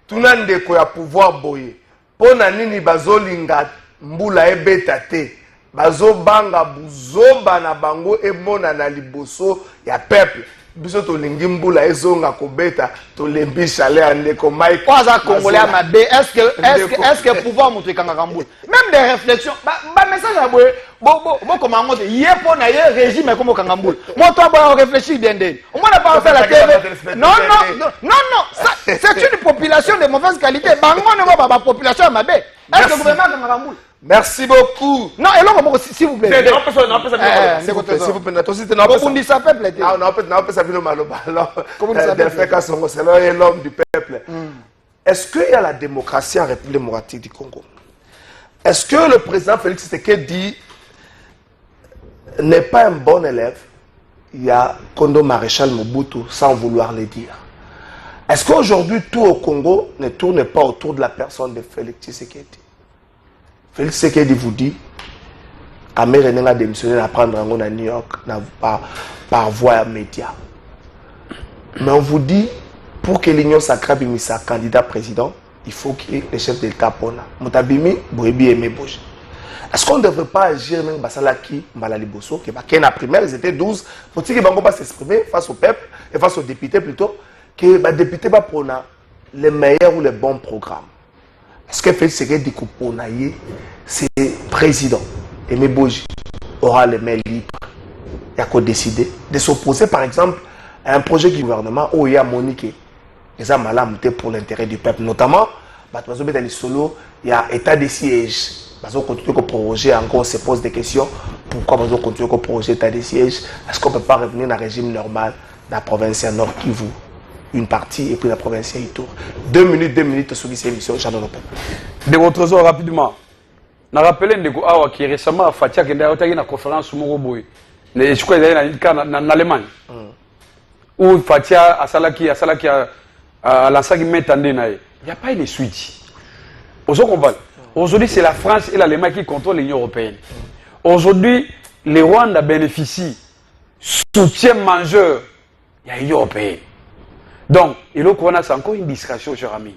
S6: Tout le monde a pouvoir boyer. Pona nini bazolinga. Mbula ebeta te bazo banga buzoba na bango emona na liboso ya peuple biso tolingi mbula ezonga kobeta tolembi chalet ande ko Mike
S7: Kwaza congolais amabé est-ce que pouvoir montrer kangaka mbula même des réflexions ba message à boye bo comment on dit yepo na ye régime comme kangambula moi toi ba réfléchir bien des on n'a pas fait la TV non c'est une population de mauvaise qualité bango ne va pas population amabé est-ce que le gouvernement kangaka mbula.
S6: Merci beaucoup.
S7: Non, et là, s'il vous plaît.
S6: S'il vous plaît. C'est l'homme du peuple. Est-ce qu'il y a la démocratie en République démocratique du Congo? Est-ce que le président Félix Tshisekedi n'est pas un bon élève? Il y a Kondo Maréchal Mobutu, sans vouloir le dire. Est-ce qu'aujourd'hui, tout au Congo ne tourne pas autour de la personne de Félix Tshisekedi? Félix Tshisekedi vous dit, Américain a démissionné à prendre un à New York par voie média. Mais on vous dit, pour que l'Union sacrée soit candidat président, il faut qu'il y ait le chef de l'État pour là. Moutabimi, Boebi et Meboji. Est-ce qu'on ne devrait pas agir même Basalaki, Malali Bosso, qui est la primaire, ils étaient 12, pour que Bango va s'exprimer face au peuple, et face aux députés plutôt, que les députés va prendre les meilleurs ou les bons programmes. Est-ce que Félix Tshisekedi Kouponaye, c'est président, et Meboji aura les mains libres, il y a qu'à décider de s'opposer par exemple à un projet du gouvernement où il y a Monique, ils ont malamouté pour l'intérêt du peuple, notamment, il y a état de siège. On continue à proroger, encore on se pose des questions. Pourquoi on continue à proroger l'état de siège? Est-ce qu'on ne peut pas revenir dans le régime normal dans la province Nord Kivu? Une partie et puis la province Ituri. 2 minutes sur cette émission, j'en ai
S8: De votre trésor rapidement. Je rappelle que récemment, Fatia qui a été une conférence sur Moroboy. Je crois qu'il y a en Allemagne. Où Fatia a lancé une main tendue. Il n'y a pas une suite. Aujourd'hui, c'est la France et l'Allemagne qui contrôlent l'Union européenne. Aujourd'hui, les Rwanda bénéficient soutien majeur de l'Union européenne. Donc, c'est encore une discrétion, cher ami.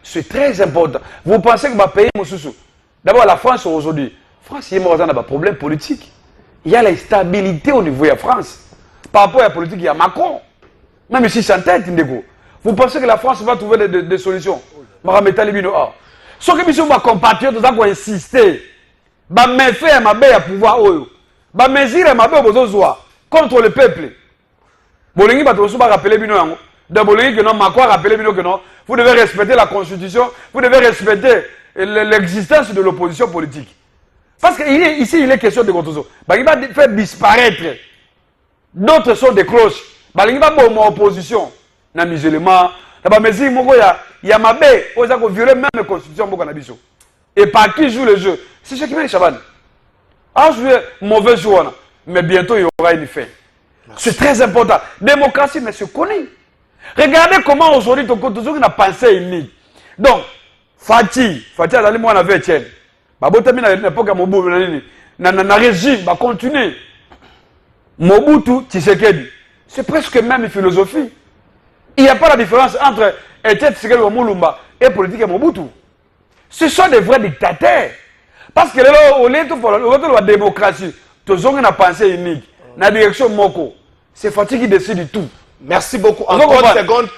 S8: C'est très important. Vous pensez que va payer Moussoussou? D'abord, la France aujourd'hui. France, il y a un problème politique. Il y a l'instabilité au niveau de la France. Par rapport à la politique, il y a Macron. Même ici, c'est en tête, vous pensez que la France va trouver des solutions? Ce que nous sommes compatriotes, nous avons insisté. Mais faire ma pouvoir, ma mesure contre le peuple. Vous devez respecter la constitution, vous devez respecter l'existence de l'opposition politique. Parce qu'ici, il est question de Gotozo. Il va faire disparaître. D'autres sont des cloches. Il va faire opposition. Na musulman, il y a ma baie, on a violé même la constitution. Et par qui joue le jeu? C'est ce qui m'a dit Chaban. Ah, je vais mauvais joueur, mais bientôt il y aura une fin. C'est très important. Démocratie, mais c'est connu. Regardez comment aujourd'hui, on a pensé unique. Donc, Fatih, Azali, moi, on avait Etienne. Babotami, à l'époque, Mobutu, na régime, va continuer. Mobutu, Tshisekedi. C'est presque même philosophie. Il n'y a pas la différence entre Etienne Tshisekedi Moulumba et politique et Mobutu. Ce sont des vrais dictateurs. Parce que là, au lieu de la démocratie, tous ont une pensée unique. La direction Moko, c'est Fatih qui décide tout.
S6: Merci beaucoup. En 30 secondes,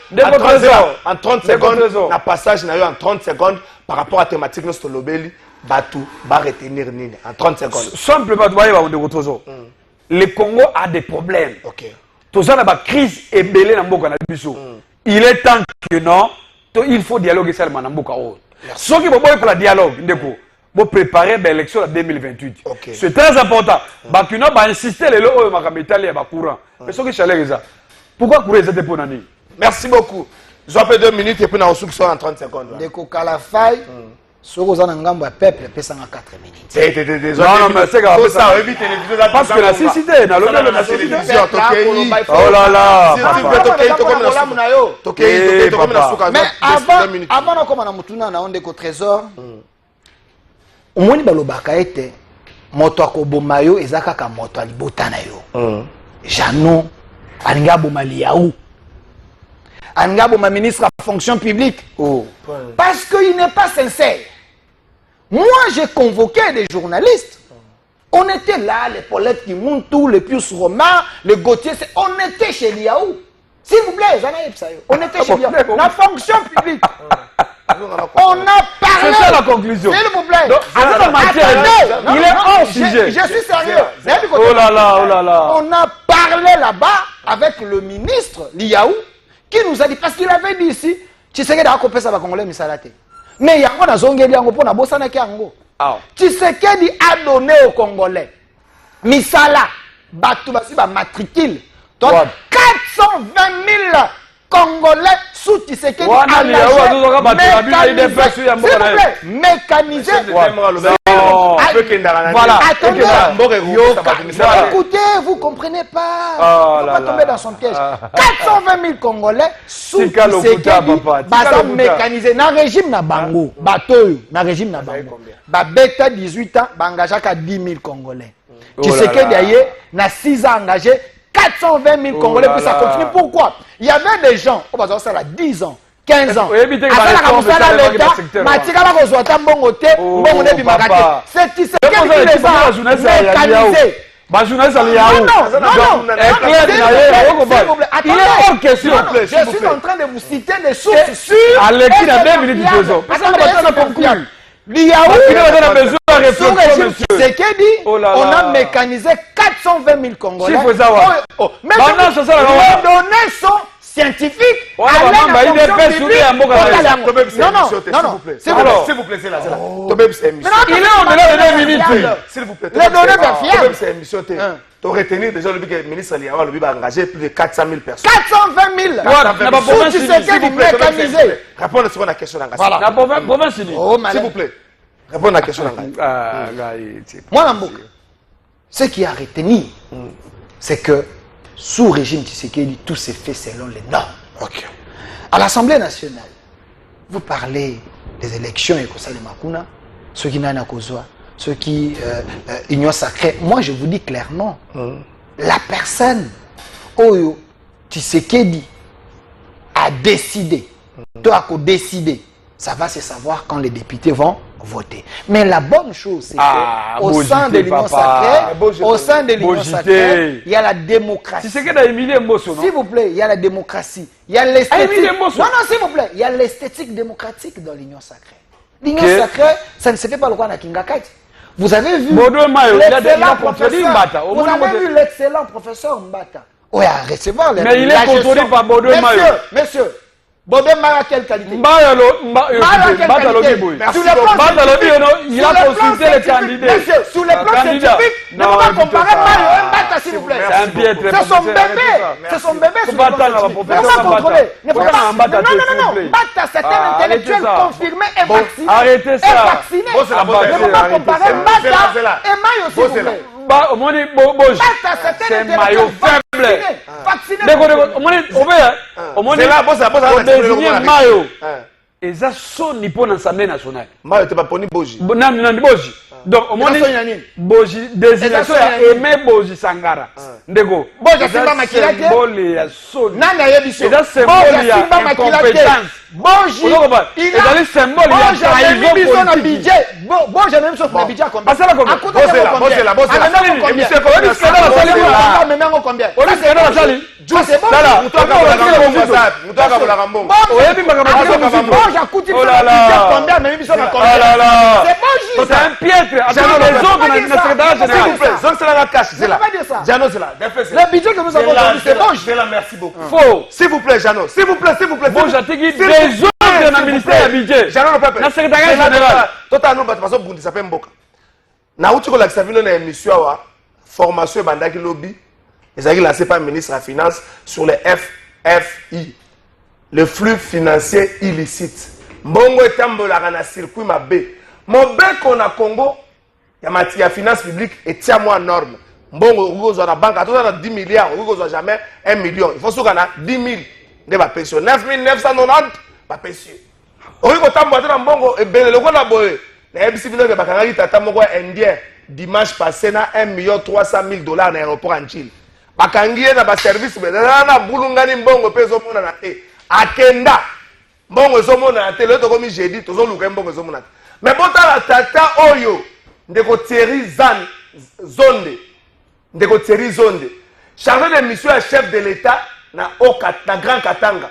S6: en 30 secondes, le passage n'a eu en 30 secondes par rapport à la thématique de Lobeli, Batou, va retenir Nini. En 30 secondes.
S8: Simplement, le Congo a des problèmes. Tout ça, il y a une crise ébélée dans le Congo. Il est temps que non, il faut dialoguer seulement dans le Congo. Ce qui est pour le dialogue, pour préparer l'élection en 2028. C'est très important. Bakuna va insister les lois de Makameta et Bakura. Mais ce qui est ça. Pourquoi courir cette époque?
S6: Merci beaucoup. Je vais faire 2 minutes et puis on va en 30 secondes.
S7: Deko Kalafai, ce que vous avez un peuple, peut 4 minutes.
S8: Non, mais c'est grave. Parce que la cécité, la télévision. Oh là là.
S7: Mais avant comme on a mutuna na onde ko trésor, omoni balobaka ete moto akoboma yo ezaka ka moto alibota na yo. Jano alinga boma liaou. Alinga boma ministre à fonction publique. Parce qu'il n'est pas sincère. Moi, j'ai convoqué des journalistes.
S12: On était là, les Paulette qui montent tout, les Pius Romain, les Gauthier, on était chez Liaou. S'il vous plaît, on était chez Liaou. La fonction publique. On a parlé.
S8: C'est ça la conclusion.
S12: S'il vous plaît.
S8: Il est hors sujet.
S12: Je suis sérieux.
S8: Oh là là, oh là là.
S12: On a parlé là-bas avec le ministre Liaou qui nous a dit, parce qu'il avait dit ici, Tshisekedi a coupé ça va Congolais Misalate. Mais il y a un zongeli yango pour na bosana kiango. Tshisekedi a donné aux Congolais Misala, Batubasi ba matricule. Donc 420 000 Congolais sous Tshisekedi mécanisé. Voilà. Écoutez, vous ne comprenez pas. Il ne faut pas tomber dans son piège. 420 000 Congolais sous Tshisekedi mécanisé. Dans le régime na bango, dans le régime na bango, Beta 18 ans, engagé 10 000 Congolais. Tshisekedi a 6 ans engagé 420 000 Congolais, puis ça continue. Pourquoi? Il y avait des gens, on va dire ça là, 10 ans, 15 ans. C'est Tshisekedi qui les a mécanisés. Non. Il est hors question. Je suis en train de vous citer des sources sûres.
S8: Alexis a 2 minutes de raison.
S12: Tshisekedi, on a mécanisé 420 000 Congolais. Mais les données sont scientifiques.
S6: Non, s'il vous plaît, c'est là.
S8: Il est au-delà de 2 minutes.
S6: S'il vous plaît.
S12: Les données sont fiables.
S6: Tu aurais tenu déjà le ministre Liawa a engagé plus de 400 000 personnes.
S12: 420 000 sous Tshisekedi mécanisé.
S6: Répondez sur la question.
S8: S'il
S6: vous plaît. Répondez à la question.
S12: Moi, ce qui a retenu, c'est que sous régime Tshisekedi, tout s'est fait selon les normes. À l'Assemblée nationale, vous parlez des élections et que ça les Makuna, ceux qui n'ont pas besoin, ceux qui union sacrée. Moi, je vous dis clairement, la personne Oyo Tshisekedi a décidé, toi a décidé, ça va se savoir quand les députés vont voter. Mais la bonne chose, c'est qu'au sein de l'Union sacrée, il y a la démocratie. S'il vous plaît, il y a la démocratie. Il y a l'esthétique. Non, s'il vous plaît, il y a l'esthétique démocratique dans l'Union sacrée. L'Union sacrée, ça ne se fait pas le quoi na Kingakati. Vous avez vu l'excellent professeur Mbata. Oui, à recevoir les.
S8: Mais il est contrôlé par Bodo Mayo.
S12: Monsieur. Bodo Mayo a quelle qualité?
S8: Il a consulté les candidats.
S12: Sur le plan scientifique, ne faut pas comparer Mayo et Mbata, s'il vous plaît. C'est son bébé. C'est son bébé. Ne faut pas contrôler. Non. Mbata, c'est un intellectuel confirmé et vacciné.
S8: Arrêtez ça.
S12: Ne faut pas comparer Mbata et Mayo, s'il vous plaît.
S8: C'est maillot faible. Mayo. Et ça sonne pour l'Assemblée nationale.
S6: Mayo, tu vas pas Boji.
S8: Donc, au moins, Boji, désignation à aimer Boji Sangara. Ndego.
S12: Boji, c'est pas maquillage.
S8: Nana Yebiso. Et ça, c'est incompétence.
S12: Boji, il a
S8: symbole, il y a trahison politique.
S12: Boji, même sauf la budget combien?
S8: C'est un piètre.
S12: Le budget que nous avons donné, c'est Boji.
S6: Merci beaucoup. Faux. S'il vous plaît, Jano. S'il vous plaît.
S8: Boji a dit des autres dans le ministère du budget.
S6: Jano, le peuple.
S8: La secrétaire générale.
S6: Totalement, parce que Bundi s'appelle Mboka. Na uti ko la savino na émission wa formation bandaki lobby. Ils ont lancé par le ministre de la Finance sur le FFI, le flux financier illicite. Mbongo etambola na circuit mabé. Mon bec qu'on a Congo, il y a finance publique et tiens-moi en norme. Mbongo, vous avez la banque, vous avez 10 milliards, vous n'avez jamais 1 million. Il faut qu'on a 10 000 de ma pension. 9 990 ma pension. Vous avez un mbongo et bien le coup d'abord. Les MCV de Bakangari Tata Moko indien dimanche passé na 1 300 000 $ dans l'aéroport en Chine. Bakangi na ba service mais na bulungani mbongo peso mona na te. Akenda. Mbongo zo mona na te le to jeudi to zo luka mbongo zo mona. Mais bota la tata oyo ndeko Thierry Zan Zonde ndeko Thierry Zonde chargé de mission à chef de l'État na Grand Katanga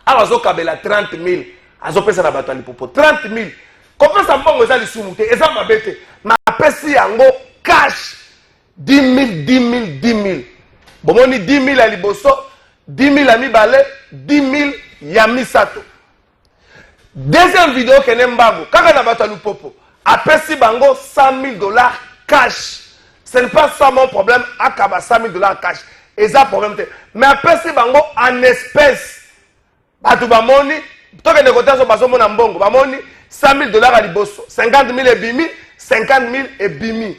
S6: azokabela 30 000 azopesa na bato ya Lipopo 30 000 kopesa mbongo eza lisumu te eza mabe te na apesi yango cash 10 000 bomoni 10 000 ya liboso 10 000 ya mibale 10 000 ya misato. Deuxième vidéo kene mbango kaka na bato ya Lipopo apesi bango $100 000 cash. Ce n'est pas ça mon problème akaba $100 000 cash eza problème te mais apesi bango en espèce bato bamoni toke nekotaso bazomona mbongo bamoni $100 000 à liboso 50 000 ebimi 50 000 ebimi.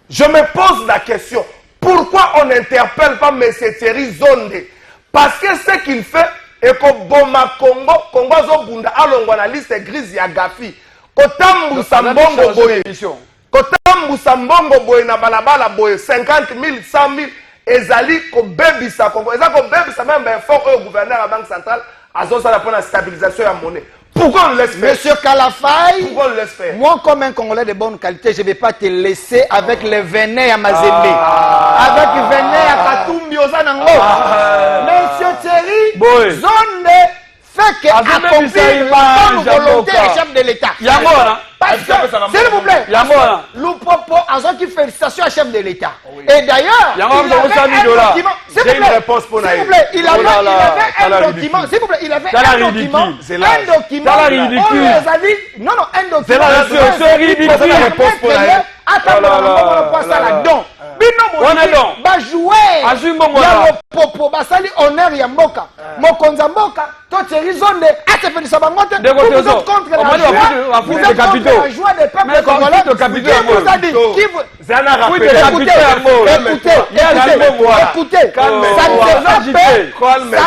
S6: Je me pose la question, pourquoi on n'interpelle pas M. Thierry Zonde? Parce que ce qu'il fait est que Boma Congo Zobunda alongwa na liste grise ya Gafi kotambu sambongo boye na balabala boye 50 000 100 000 ezali ko bebisa Congo ezali ko bebisa même effort au gouverneur de la Banque centrale azosala pour la stabilisation ya monnaie. Pourquoi on le laisse faire?
S12: Monsieur Kalafay,
S6: pourquoi on le laisse faire?
S12: Moi, comme un Congolais de bonne qualité, je ne vais pas te laisser avec les venin à Mazembe. Avec venin à Katumbi Ozanango. Monsieur Thierry, Zonde fait que accomplir la bonne volonté du chef de l'État. Parce que, s'il vous plaît, Lupopo a qui félicitations à chef de l'État. Et d'ailleurs, il avait un document. S'il vous plaît, il avait un document. S'il vous plaît, il avait un document. Un document. On les a dit. Non, non, un document.
S8: C'est ridicule.
S12: Attends, on passe à la don. Bino ba jouer ya Popo basali honneur ya mboka mokonza mboka to Thierry Zonde atefeli bangote vous êtes contre la joie vous êtes contre la joie des peuples congolais qui vous a dit qui vous écoutez ça ne se fait pas la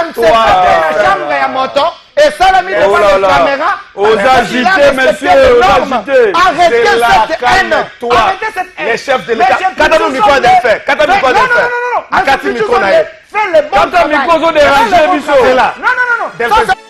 S12: chambre ya moto et ça la mise devant la caméra
S8: aux agités messieurs
S12: arrêtez cette haine
S6: arrêtez cette haine les chefs de l'État katano miko de faire katano miko de faire akati miko na ye
S12: fais le bon travail
S8: katano miko zo déranger biso
S12: non